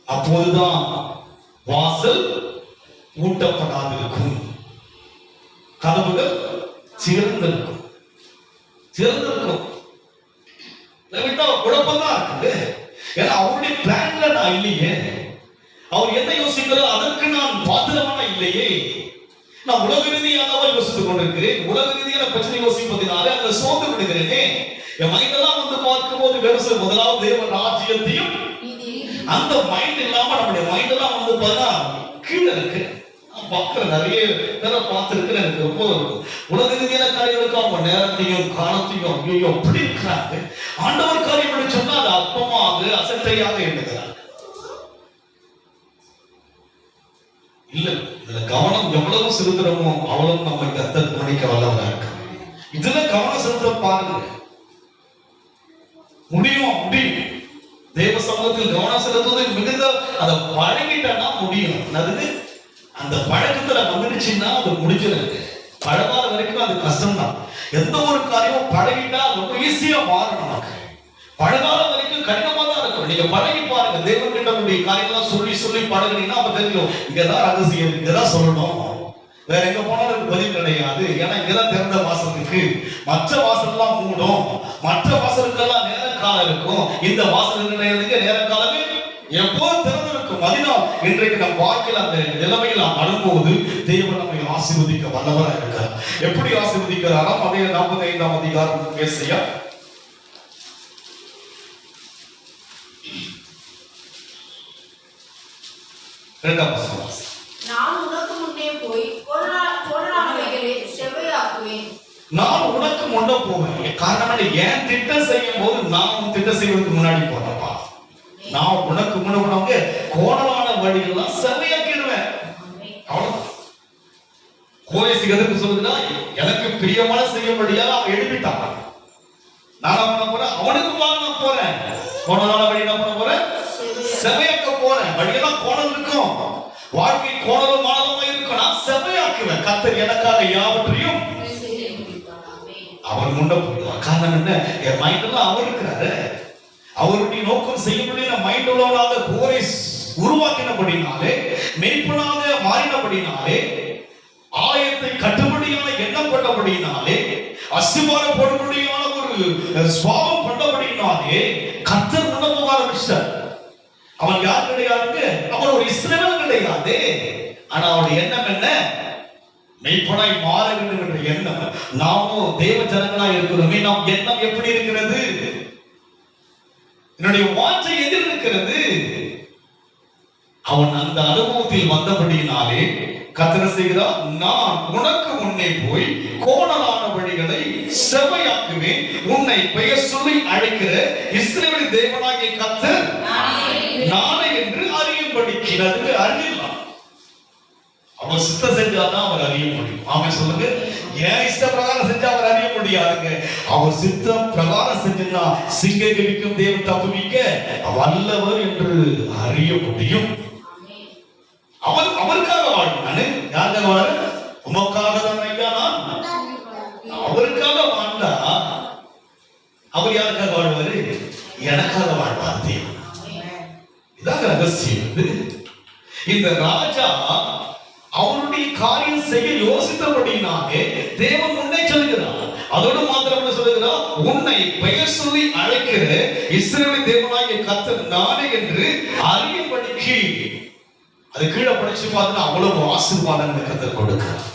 S2: அப்போதுதான் வாசல் ஊட்டப்படாதிருக்கும், கதவுகள் சிறந்திருக்கும். குழப்பம்தான் இருக்குது. ஏன்னா அவருடைய பிளான்ல நான் இல்லையே, அவர் என்ன யோசிக்கிறார் அதற்கு நான் பாத்திரமான இல்லையே. நான் உலக ரீதியாக யோசித்துக் கொண்டிருக்கிறேன். உலக ரீதியான பிரச்சனை யோசிப்பதினாலே அங்க சோர்ந்து விடுகிறேனே. என் மைண்டெல்லாம் பார்க்கும்போது வெறும் முதலாவது தேவ ராஜ்யத்தையும், அந்த மைண்ட் இல்லாம நம்முடைய மைண்டெல்லாம் பார்த்தா கீழே இருக்கு. பார்க்கிற நிறைய பேரை பார்த்திருக்கிறேன். எனக்கு ரொம்ப உலக ரீதியான காரியங்களுக்கு அவங்க நேரத்தையும் காலத்தையும் ஐயோ அப்படி இருக்கிறாங்க. ஆண்டவர் காரியம் சொன்னா அது அற்பமாக அசட்டையாக எண்ணுகிறாங்க. இல்ல, இதுல கவனம் எவ்வளவு செலுத்துறோமோ அவ்வளவு நம்ம கர்த்தர் கவனிக்க வல்லவரா இருக்க. இதுல கவனம் செலுத்த பாருங்க, முடியும். தேவ சமூகத்தில் கவனம் செலுத்துவது மிகுந்த அதை பழகிட்டா முடியும். அதுக்கு அந்த பழக்கத்துல வந்துடுச்சுன்னா அது முடிஞ்சிருக்கு. பழகாத வரைக்கும் அது கஷ்டம் தான். எந்த ஒரு காரியமும் பழகிட்டா ரொம்ப ஈஸியா மாறும். நமக்கு பழகாத வரைக்கும் கடினமா தான் இருக்கும். நீங்க பழகி பாருங்க, தேவன் கிட்ட உங்களுடைய காரியம்லாம் சொல்லி பழகினீங்கன்னா அப்ப தெரியும் இங்கதான் ரகசியம், இங்கதான் சொல்லணும், வேற எங்க போனாலும் பதில் கிடையாது. ஏன்னா இங்கதான் திறந்த வாசல் இருக்கு, மற்ற வாசல் எல்லாம் மூடும், மற்ற வாசலுக்கெல்லாம் நேர காலம் இருக்கும், இந்த வாசல் நேர காலமே எப்போ திறந்திருக்கும். அதனால் இன்றைக்கு நம் வாழ்க்கையில் அந்த நிலைமையில் நாம் வரும்போது தேவன் நம்மை ஆசீர்வதிக்க வல்லவரா இருக்கிறார். எப்படி ஆசீர்வதிக்கிறாராம்? அதே 45ஆம் அதிகாரம் ஏசாயா 2ஆம் வசனம்.
S4: நான் உனக்கு முன்னே போய் கோணலானவைகளை செவ்வையாக்குவேன்.
S2: நான் உனக்கு முன்ன போவேன். காரணம் ஏன் திட்டம் செய்யும் போது நான் திட்டம் செய்வதற்கு முன்னாடி போறப்பா, நான் உனக்கு முன்னவங்க கோணலான வழிகள்லாம் செவ்வையாக்கிடுவேன். அவ்வளவுதான். கோயேசுக்கு எதுக்கு சொல்லுதுன்னா, எனக்கு பிரியமான செய்யும்படியாக அவன் எழுப்பிட்டான். நான் பண்ண போறேன், அவனுக்கு நான் போறேன். கோணலான வழி நான் பண்ண போறேன், செவ்வையாக்க போறேன். வழியெல்லாம் கோணல் இருக்கும், வாழ்க்கை கோணலும் மாணவமா இருக்கும். நான் செவ்வையாக்குவேன். கர்த்தர் எனக்காக யாவற்றையும் அவர் முன்ன போயிடுவார். காரணம் என்ன? என் மைண்ட் எல்லாம் அவர் இருக்கிறாரு. அவருடைய நோக்கம் செய்யப்படின மைண்ட் உள்ளவனாக போரை உருவாக்கினபடினாலே, மெய்ப்பனாக மாறினபடினாலே, ஆயத்தை கட்டுப்படியான எண்ணம் கொண்டபடினாலே, அஸ்திவார போடும்படியான ஒரு சுவாபம் கொண்டபடினாலே கர்த்தர் முன்ன போக ஆரம்பிச்சார். அவன் யார் கிடையாது, அவன் ஒரு இஸ்ரவேல் கிடையாது. ஆனா அவனுடைய எண்ணம் என்ன? மெய்ப்பனாய் மாற வேண்டும் என்ற எண்ணம். நாமும் தேவ ஜனங்களாய் இருக்கிறோமே, நாம் எண்ணம் எப்படி இருக்கிறது? என்னுடைய வாஞ்சை எதிர் இருக்கிறது. அவன் அந்த அனுபவத்தில் வந்தபடியினாலே கர்த்தர் செய்கிறார், நான் உனக்கு முன்னே போய் கோணலான வழிகளை செவ்வையாக்குவேன், உன்னை பெயர் சொல்லி அழைக்கிற இஸ்ரவேலின் தேவனாகிய கர்த்தர் நானே என்று அறியும்படிக்கு. அறியலாம், அவர் சித்தம் செஞ்சாதான் அவர் அறிய முடியும். ஆமே சொல்லுங்க. ஏன் இஷ்ட பிரகாரம் செஞ்சா அவர் அறிய முடியாதுங்க. அவர் சித்தம் பிரகாரம் செஞ்சா சிங்கங்களுக்கு தேவன் தப்புவிக்க வல்லவர் என்று அறிய முடியும். அவருக்காக வாழ்வு. நானு யாருக்காக வாழ? உமக்காக தான் ஐயா. நான் அவருக்காக வாழ்ந்தா அவர் யாருக்காக வாழ்வாரு? எனக்காக வாழ்வார் தேவன். இதாக ரகசியம். இந்த ராஜா அவருடைய காரியம் செய்ய யோசித்தபடினாலே தேவன் முன்னே சொல்கிறார். அதோடு மாத்திரம் சொல்லுகிறார், உன்னை பெயர் சொல்லி அழைக்கிற இஸ்ரவேலின் தேவனாகிய கர்த்தர் நானே என்று அறியும்படிக்கு. அது கீழே படிச்சு பார்த்தா அவ்வளவு ஆசீர்வாதங்களை கர்த்தர் கொடுக்கிறார்.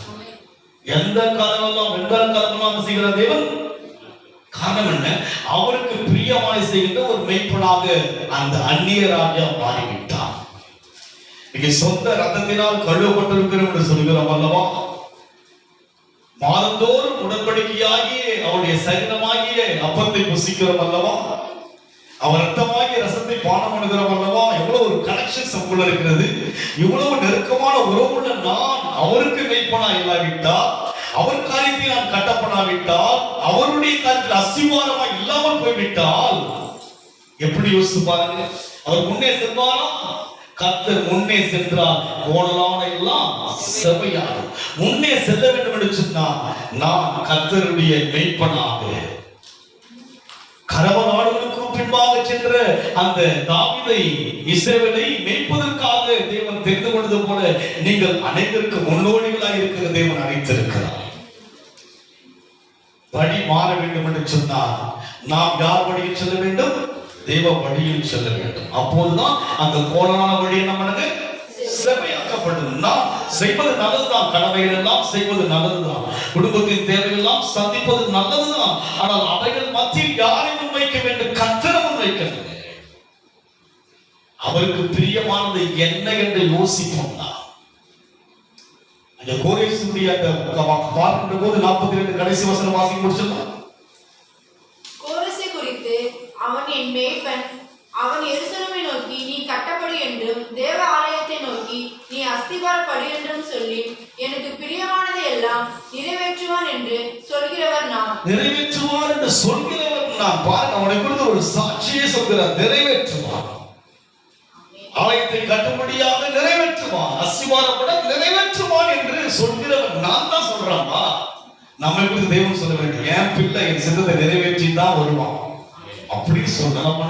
S2: எந்த காலமெல்லாம் வெண்கல காலமெல்லாம் செய்கிற தேவன். காரணம் என்ன? அவருக்கு பிரியமாய் செய்கின்ற ஒரு மெய்ப்பனாக அந்த அந்நிய ராஜா மாறிவிட்டார். சொந்த ரத்தத்தினால் கழுவப்பட்டிருக்கிறோம் என்று சொல்கிறோம் அல்லவா?
S1: மாதந்தோறும் உடன்படிக்கையாகிய அவருடைய சரீரமாகிய அப்பத்தை புசிக்கிறோம் அல்லவா, அவர் ரத்தமாகிய ரசத்தை பானம் பண்ணுகிறோம் அல்லவா. எவ்வளவு ஒரு கனெக்ஷன் நமக்குள்ள இருக்கிறது. இவ்வளவு நெருக்கமான உறவுள்ள நான் அவருக்கு மெய்ப்பனா இல்லாவிட்டால், அவர் காரியத்தை நான் கட்டப்படாவிட்டால், அவருடைய காரியத்தில் அஸ்திவாரமா இல்லாமல் போய்விட்டால் எப்படி யோசித்து பாருங்க. அவர் முன்னே சென்றாரா, கர்த்தர் முன்னே சென்றார், கோணலான எல்லாம் செவையாகும். முன்னே செல்ல வேண்டும் என்று சொன்னால் நான் கர்த்தருடைய மெய்ப்பனாக, கரவ நாடுகளுக்கு பின்பாக சென்ற அந்த தாவீதை, இஸ்ரவேலை மேய்ப்பதற்காக தேவன் தெரிந்து கொண்டது போல நீங்கள் அனைவருக்கு முன்னோடிகளாக இருக்கிற தேவன் அழைத்திருக்கிறார். வழி மாற வேண்டும் என்று சொன்னால் நாம் யார் வழியில் செல்ல வேண்டும்? தேவ வழியில் செல்ல வேண்டும். அப்போதுதான் அந்த கோணலான வழியை நம்ம செவையாக்கப்படும். நாம் செய்வது நல்லதுதான், கடமைகள் எல்லாம் செய்வது நல்லதுதான், குடும்பத்தின் தேவையெல்லாம் சந்திப்பது நல்லதுதான். ஆனால் அவைகள் மத்தியில் யாரை முன்வைக்க வேண்டும்? கர்த்தரை முன்வைக்க வேண்டும். அவருக்கு பிரியமானது என்ன என்று யோசிப்போம். அந்த கோரேசுடைய அந்த பார்க்கின்ற போது 42 கடைசி வசனம் வாசி முடிச்சிடலாம்.
S4: கோரேசை குறித்து அவன் என் மேய்ப்பன், அவன் எருசலேமை நோக்கி நீ கட்டப்படு என்றும் தேவ ஆலயத்தை நோக்கி நீ அஸ்திபாரப்படு என்றும் சொல்லி எனக்கு பிரியமானதை எல்லாம் நிறைவேற்றுவான் என்று சொல்கிறவர் நான்.
S1: நிறைவேற்றுவார் என்று சொல்கிறவர் நான். பாருங்க, அவனை குறித்து ஒரு சாட்சியை சொல்கிறார். நிறைவேற்றுவார், ஆலயத்தை கட்டும்படியாக நிறைவேற்றுவான், அஸ்திபாரப்பட நிறைவேற்றுவான் என்று சொல்கிறவர் நான் தான் சொல்றாமா. நம்மை குறித்து தேவன் சொல்ல வேண்டும், என் பிள்ளை என் சித்தத்தை நிறைவேற்றி தான் வருவான் அப்படின்னு சொல்லலாம்.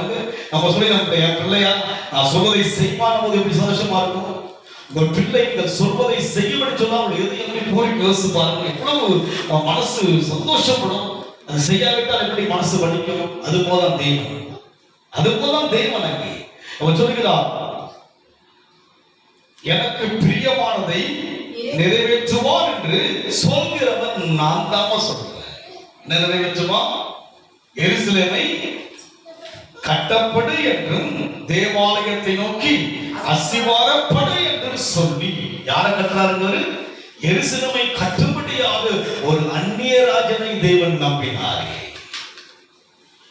S1: நம்ம சொல்லி நம்ம என் பிள்ளையா நான் சொல்வதை செய்வான் போது எப்படி சந்தோஷமா இருக்கும். உங்கள் பிள்ளை நீங்கள் சொல்வதை செய்யப்படி சொன்னா எது எப்படி போய் யோசிச்சு பாருங்க, எவ்வளவு மனசு சந்தோஷப்படும். அது செய்யாவிட்டால் எப்படி மனசு வலிக்கும். அது போதான் தெய்வம், அது போதான் தெய்வம். அங்கே அவன் சொல்கிறார், எனக்கு பிரியமானதை நிறைவேற்றுவான் என்று சொல்கிறவன் நான் தான் சொல்றேன். நிறைவேற்றுவான், எருசலேமை கட்டப்படு என்றும் தேவாலயத்தை நோக்கி அஸ்திவாரப்படு என்றும் சொல்லி. யாரை கட்டுறாரு? எருசலேமை கட்டும்படியாக ஒரு அந்நிய ராஜனை தேவன் நம்பினார்.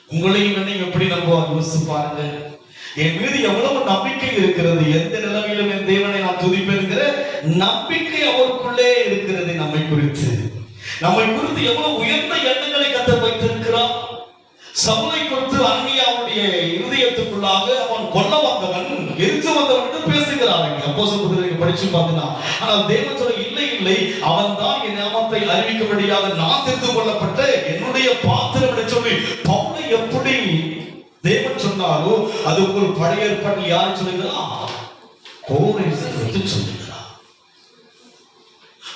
S1: உங்களையும் என்னையும் எப்படி நம்புவார் யோசிச்சு பாருங்க. என் மீது எவ்வளவு நம்பிக்கை இருக்கிறது, எந்த நிலைமையிலும் என் தேவனை நான் துதிப்பேன்கிற நம்பிக்கை அவருக்குள்ளே இருக்கிறது. நம்மை குறித்து எவ்வளவு உயர்ந்த எண்ணங்களை கர்த்தர் வைத்திருக்கிறார். சவுலை குறித்து அன்னியாவுடைய இருதயத்துக்குள்ளாக அவன் கொல்ல வந்தவன், எரித்து வந்தவன் என்று பேசுகிறார். அப்போஸ்தலர் படிச்சு பார்த்தீங்கன்னா, ஆனால் தேவன் சொல்ல இல்லை இல்லை, அவன் தான் என் நாமத்தை அறிவிக்கும்படியாக நான் தெரிந்து கொள்ளப்பட்ட என்னுடைய பாத்திரம் என்று சொல்லி பவுலை எப்படி தேவன் சொன்னாரோ அது ஒரு பழைய ஏற்பாட்டில் யார் சொல்லுகிறார்? கோரேசை சொல்லுகிறார்.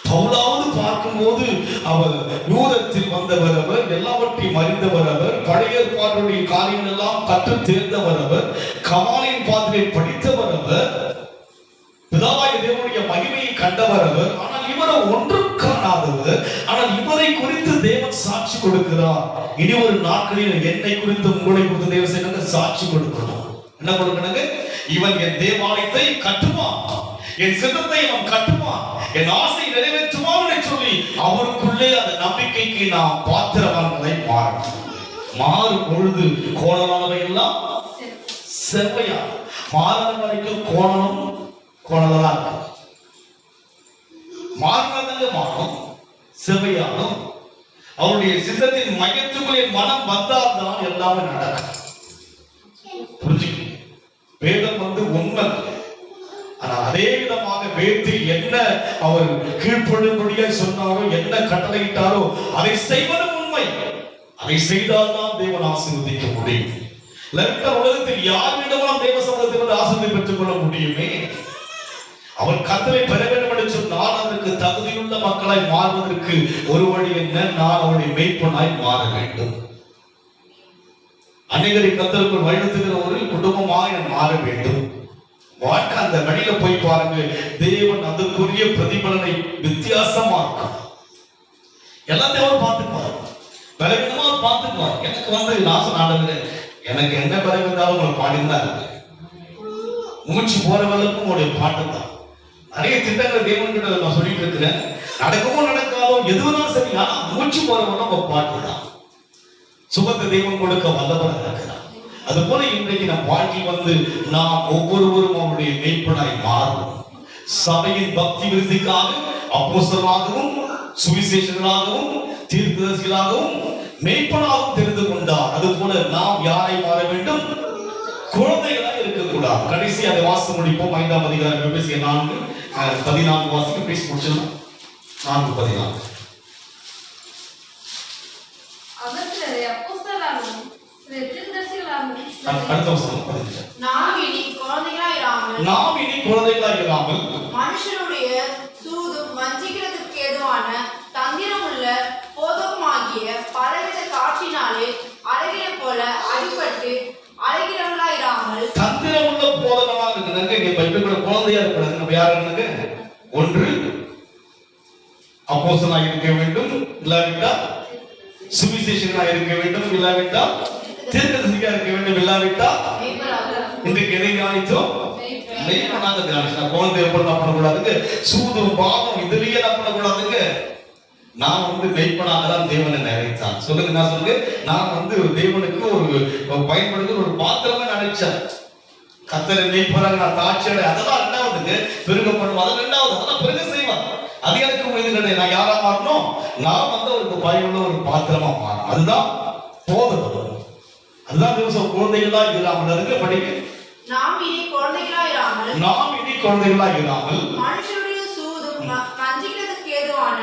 S1: பவுலாவது பார்க்கும்போது அவர் யூதத்தில் வந்தவர், அவர் எல்லாவற்றையும் அறிந்தவர், அவர் பழைய ஏற்பாட்டுடைய காரியங்கள் எல்லாம் கற்று தேர்ந்தவர், அவர் கமாலின் பாத்திரை படித்தவர், அவர் பிதாவாகிய தேவனுடைய மகிமையை கண்டவர், அவர் ஆனால் இவரை ஒன்றும் காணாதவர். ஆனால் இவரை குறித்து தேவன் சாட்சி கொடுக்கிறார். இனி ஒரு நாட்களில் என்னை குறித்து உங்களை குறித்து தேவன் செய்ய சாட்சி கொடுக்கணும். என்ன கொடுக்கணுங்க? இவன் என் தேவாலயத்தை கட்டுவான், என் சித்தத்தை அவன் கட்டுவான், என் ஆசை நிறைவேற்றுவான் சொல்லி அவருக்குள்ளே அந்த நம்பிக்கைக்கு நாம் பாத்திரவான்களை மாறும் பொழுது கோணலானவை எல்லாம் செவ்வையா மாறின வரைக்கும் கோணலா இருக்கும். மாறினதாங்க மாறும், செவ்வையாலும் அவருடைய சித்தத்தின் மையத்துக்குள்ளே மனம் வந்தால் தான் எல்லாமே நடக்கும். புரிஞ்சுக்கணும், வேதம் உண்மை. ஆனால் அதே விதமாக வேதத்தில் என்ன அவர் கீழ்ப்படும்படியாக சொன்னாரோ, என்ன கட்டளையிட்டாரோ அதை செய்வதும் உண்மை. அதை செய்தால்தான் தேவன் ஆசீர்வதிக்க முடியும். உலகத்தில் யாரிடமும் தேவ சமூகத்தில் ஆசீர்வாதத்தை பெற்றுக் கொள்ள முடியுமே. அவர் கர்த்தரை பெற வேண்டும் என்று சொன்னால் அதற்கு தகுதியுள்ள மக்களாய் மாறுவதற்கு ஒரு வழி என்ன? நான் அவருடைய மெய்ப்பனாய் மாற வேண்டும். அநேகரை கர்த்தருக்குள் வழிநடத்துகிற ஒரு குடும்பமாக மாற வேண்டும். வாழ்க்கை அந்த வழியில போய் பாருங்க, தேவன் அதற்குரிய பிரதிபலனை வித்தியாசமா இருக்கும். எல்லாத்தையும் அவர் பார்த்துக்குவார், பலவீனமா பார்த்துக்குவார். எனக்கு நாசம் ஆடுகிறேன், எனக்கு என்ன பலவீனாலும் உங்களை பாடிதான் இருக்கு. மூச்சு போறவர்களுக்கும் உங்களுடைய பாட்டு தான். நிறைய திட்டங்களை தேவன் கிட்ட நான் சொல்லிட்டு இருக்கிறேன். நடக்குமோ நடக்காது இருந்தாலும் எதுவெல்லாம் சரி, ஆனா மூச்சு போறவங்க நம்ம பாட்டுதான். சுகத்தை தெய்வம் கொடுக்க வல்லவராக இருக்கிறார். அது போல இன்றைக்கு நம் வாழ்க்கையில் நாம் ஒவ்வொருவரும் அவருடைய மெய்ப்பனாய் மாறும். சபையின் பக்தி விருத்திக்காக அப்போஸ்தலராகவும் சுவிசேஷகராகவும் தீர்க்கதரிசிகளாகவும் மெய்ப்பனாகவும் தெரிந்து கொண்டார். அது போல நாம் யாரை மாற வேண்டும்? குழந்தைகளாக இருக்கக்கூடாது. கடைசி அதை வாசி முடிப்போம். 5ஆம் அதிகாரம் எபேசியர் 4:14 வாசிக்க பேசி முடிச்சிடலாம். 4:14.
S6: அவர் சிலரை அப்போஸ்தலராகவும் சிலரை தீர்க்கதரிசிகளாகவும்
S1: அடுத்த வசனம் 15.
S4: நாம் இனி குழந்தைகளாயிராமல்
S1: நாம் இனி குழந்தைகளாக இராமல்
S4: மனுஷருடைய சூதும் வஞ்சிக்கிறதுக்கு ஏதுவான தந்திரமுள்ள போதகமாகிய பலவித காற்றினாலே அழகிற போல அடிபட்டு அழகிறவர்களாயிராமல்
S1: தந்திரமுள்ள போதகமாக இருக்கிறாங்க. இங்க பைபிள் குழந்தையா இருக்கிறாங்க. நம்ம யார் இருந்தாங்க? ஒன்று அப்போஸ்தலனாக இருக்க வேண்டும், இல்லாவிட்டால் சுவிசேஷகனாக இருக்க வேண்டும், இல்லாவிட்டால் தீர்க்கதரிசியாக இருக்க வேண்டும், இல்லாவிட்டால் இன்றைக்கு எதை தியானித்தோம்? மெய்ப்பனாக தியானிச்சோம். குழந்தை எப்படி பண்ணக்கூடாதுங்க, சூதும் பாவம் இதுலயே பண்ணக்கூடாதுங்க. நான் மெய்ப்பனாக தான் தேவனை நினைத்தான். சொல்லுங்க, நான் சொல்லுங்க, நான் தேவனுக்கு ஒரு பயன்படுகிற ஒரு பாத்திரமா நினைச்சேன். கத்தரை மெய்ப்பனாக நான் தாட்சியோட அதெல்லாம் ரெண்டாவதுங்க, பெருக பண்ணுவோம். அது ரெண்டாவது, அதெல்லாம் பெருக செய்வான். அது எனக்கு இது கிடையாது. நான் யாரா மாறணும்? நான் ஒரு பயனுள்ள ஒரு பாத்திரமா மாறணும். அதுதான் போதும். அதுதான் தேவசம். குழந்தைகளா இராமல் அதுக்கு படிக்க
S4: நாம் இனி குழந்தைகளாயிராமல்
S1: நாம் இனி குழந்தைகளா இராமல்
S4: மனுஷருடைய சூதும் வஞ்சிக்கிறதுக்கு ஏதுவான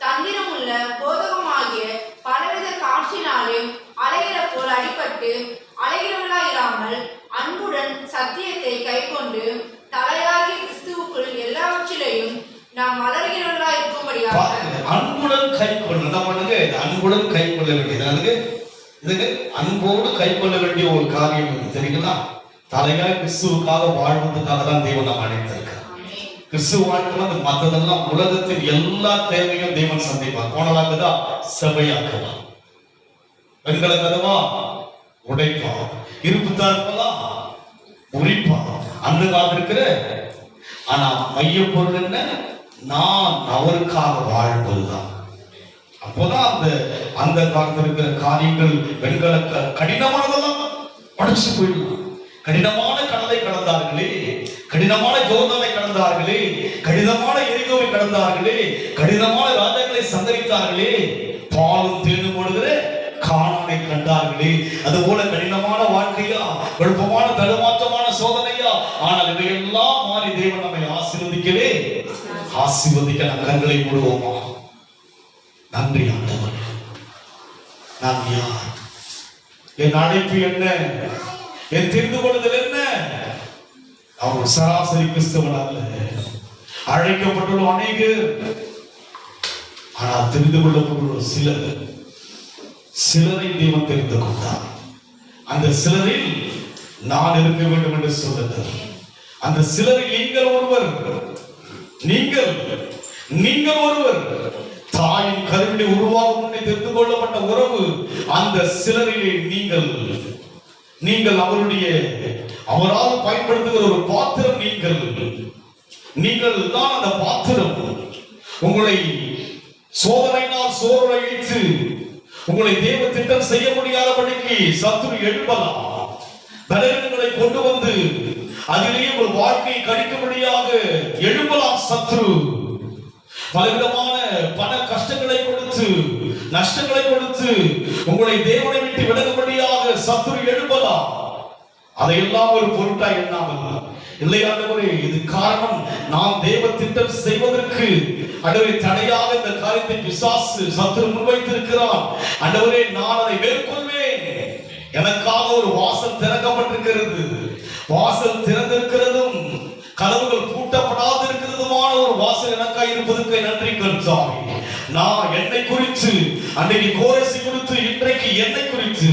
S4: தந்திரமுள்ள போதகமாகிய பலவித காற்றினாலே அலைகிற போல் அடிபட்டு அலைகிறவர்களாயிராமல் அன்புடன் சத்தியத்தை கைக்கொண்டு தலையாகிய கிறிஸ்துவுக்குள் எல்லாவற்றிலையும் நாம் வளர்கிறவர்களா இருக்கும்படியாக
S1: அன்புடன் கை கொள்ள என்ன பண்ணுங்க? அன்புடன் கை கொள்ள வேண்டியது இதுக்கு அன்போடு கை கொள்ள வேண்டிய ஒரு காரியம் தெரியுங்களா? தலையாய் கிறிஸ்துவுக்காக வாழ்வதற்காக தான் தேவன் நாம் அழைத்திருக்கிறார். கிறிஸ்துவ வாழ்க்கை மற்றதெல்லாம் உலகத்தின் எல்லா தேவையும் தேவன் சந்திப்பார். போனதாக்குதா சபையாக்குவா, பெண்களை கதவா உடைப்பா, இருப்பு தாழ்ப்பா உரிப்பா, அந்த காலம் இருக்கிற. ஆனா மைய பொருள் என்ன? நான் அவருக்காக வாழ்வதுதான். அப்போதான் அந்த காலத்தில் இருக்கிற காரியங்கள் பெண்களுக்கு கடினமானதெல்லாம் படிச்சு போயிடலாம். கடினமான கடலை கடந்தார்களே, கடினமான ஜோர்தானை கடந்தார்களே, கடினமான எரிகோவை கடந்தார்களே, கடினமான ராஜாக்களை சந்தரித்தார்களே, பாலும் தேனும் ஓடுகிற கானானை கண்டார்களே. அதுபோல கடினமான வாழ்க்கையா, குழப்பமான தடுமாற்றமான சோதனையா, ஆனால் இவையெல்லாம் மாறி தேவன் நம்மை ஆசீர்வதிக்கவே ஆசீர்வதிக்க நம் கண்களை மூடுவோமா? நன்றி ஆண்டவர். நான் யார்? என் அழைப்பு என்ன? என் தெரிந்து கொள்ளுதல் என்ன? அவர் சராசரி கிறிஸ்தவன் அல்ல. அழைக்கப்பட்டுள்ள அநேகர், ஆனால் தெரிந்து கொள்ளப்பட்டுள்ள சிலரை தேவன் தெரிந்து கொண்டார். அந்த சிலரில் நான் இருக்க வேண்டும் என்று சொல்லுங்கள். அந்த சிலரில் நீங்கள் ஒருவர். நீங்கள் ஒருவர். தாயின் கருவினை உருவாகும் முன்னே தெரிந்து கொள்ளப்பட்ட உறவு. அந்த சிலரிலே நீங்கள் அவரால் பயன்படுத்துகிற ஒரு பாத்திரம். நீங்கள் தான் அந்த பாத்திரம். உங்களை சோதனையினால் சோர்வடைத்து உங்களை தேவ திட்டம் செய்ய முடியாதபடிக்கு சத்துரு எழுப்பலாம். பலவீனங்களை கொண்டு வந்து அதிலேயே ஒரு வாழ்க்கையை கழிக்கும்படியாக எழுப்பலாம் சத்துரு. பலவிதமான பண கஷ்டங்களை கொடுத்து, நஷ்டங்களை கொடுத்து உங்களை தேவனை விட்டு விலகும்படியாக சத்துரு எழுப்பலாம். அதையெல்லாம் ஒரு பொருட்டாய் எண்ணாமல், இல்லையாண்டவரே, இது காரணம் நாம் தேவ திட்டம் செய்வதற்கு ஆண்டவரே தடையாக இந்த காரியத்தை பிசாசு சத்துரு முன்வைத்திருக்கிறான். ஆண்டவரே, நான் அதை மேற்கொள்வேன். எனக்காக ஒரு வாசல் திறக்கப்பட்டிருக்கிறது. வாசல் திறந்திருக்கிறதும் கதவுகள் பூட்டப்படாது இருக்கிறதுமான ஒரு வாசல் எனக்காக இருப்பதற்கு நன்றி கர்த்தாவே. நான் என்னை குறித்து அன்றைக்கு கோரேசை குறித்து, இன்றைக்கு என்னை குறித்து,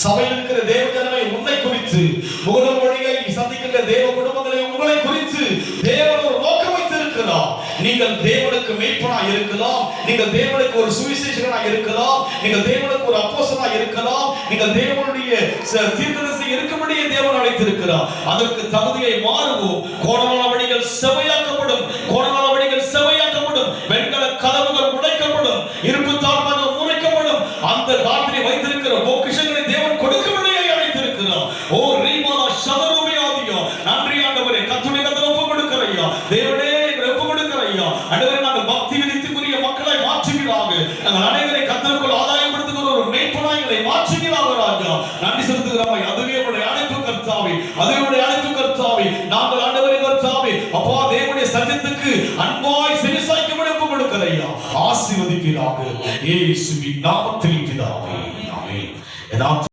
S1: சபையில் இருக்கிற தேவ ஜனங்களை உன்னை குறித்து, முகநூல் வழியை சந்திக்கின்ற தேவ குடும்பங்களை உங்களை குறித்து தேவன் ஒரு நோக்கம் வைத்திருக்கிறார். நீங்கள் தேவனுக்கு மெய்ப்பனாய் இருக்கலாம், நீங்கள் தேவனுக்கு ஒரு சுவிசேஷகனாய் இருக்கலாம், நீங்கள் தேவனுக்கு ஒரு அப்போஸ்தலனாய் இருக்கலாம், நீங்கள் தேவனுடைய தீர்க்கதரிசி இருக்கும்படியே தேவன் அழைத்திருக்கிறார். அதற்கு தகுதியை மாறுவோம். கோணலான வழிகள் செவையாக்கப்படும், கோணலான வழிகள் செவையாக்கப்படும், வெண்கல கதவுகள் உடைக்கப்படும்.
S2: அடைக்கப்படும், இருப்பு தாழ்வானவர் முறைக்கப்படும். அந்த காலத்திலே வைத்திருக்கிற பொக்கிஷங்களை தேவன் கொடுக்கவில்லையே அழைத்திருக்கிறார். ஓ ரீமாலா சதருமையாதியா, நன்றி ஆண்டவரே, கர்த்தருடைய கரத்தில் ஒப்பு கொடுக்கிறையா தேவனே, ஒப்பு கொடுக்கிறையா ஆண்டவரே. நாங்கள் பக்தி விதித்துக்குரிய மக்களாய் மாற்றுகிறாக, நாங்கள் அனைவரை கர்த்தருக்குள் ஆதாயப்படுத்துகிற ஒரு மேய்ப்பனாய்களை மாற்றுகிறாக ராஜா. நன்றி செலுத்துகிறோம். அதுவே உடைய அழைப்பு கர்த்தாவே, அதுவே உடைய அழைப்பு கர்த்தாவே. நாங்கள் ஆண்டவரே கர்த்தாவே அப்பா தேவனுடைய சத்தியத்துக்கு அன்பாய் செவிசாய்க்க ஒப்பு கொடுக்கிறையா. ஆசீர்வதிப்பீராக இயேசுவின் நாமத்தில் பிதாவே, ஆமென்.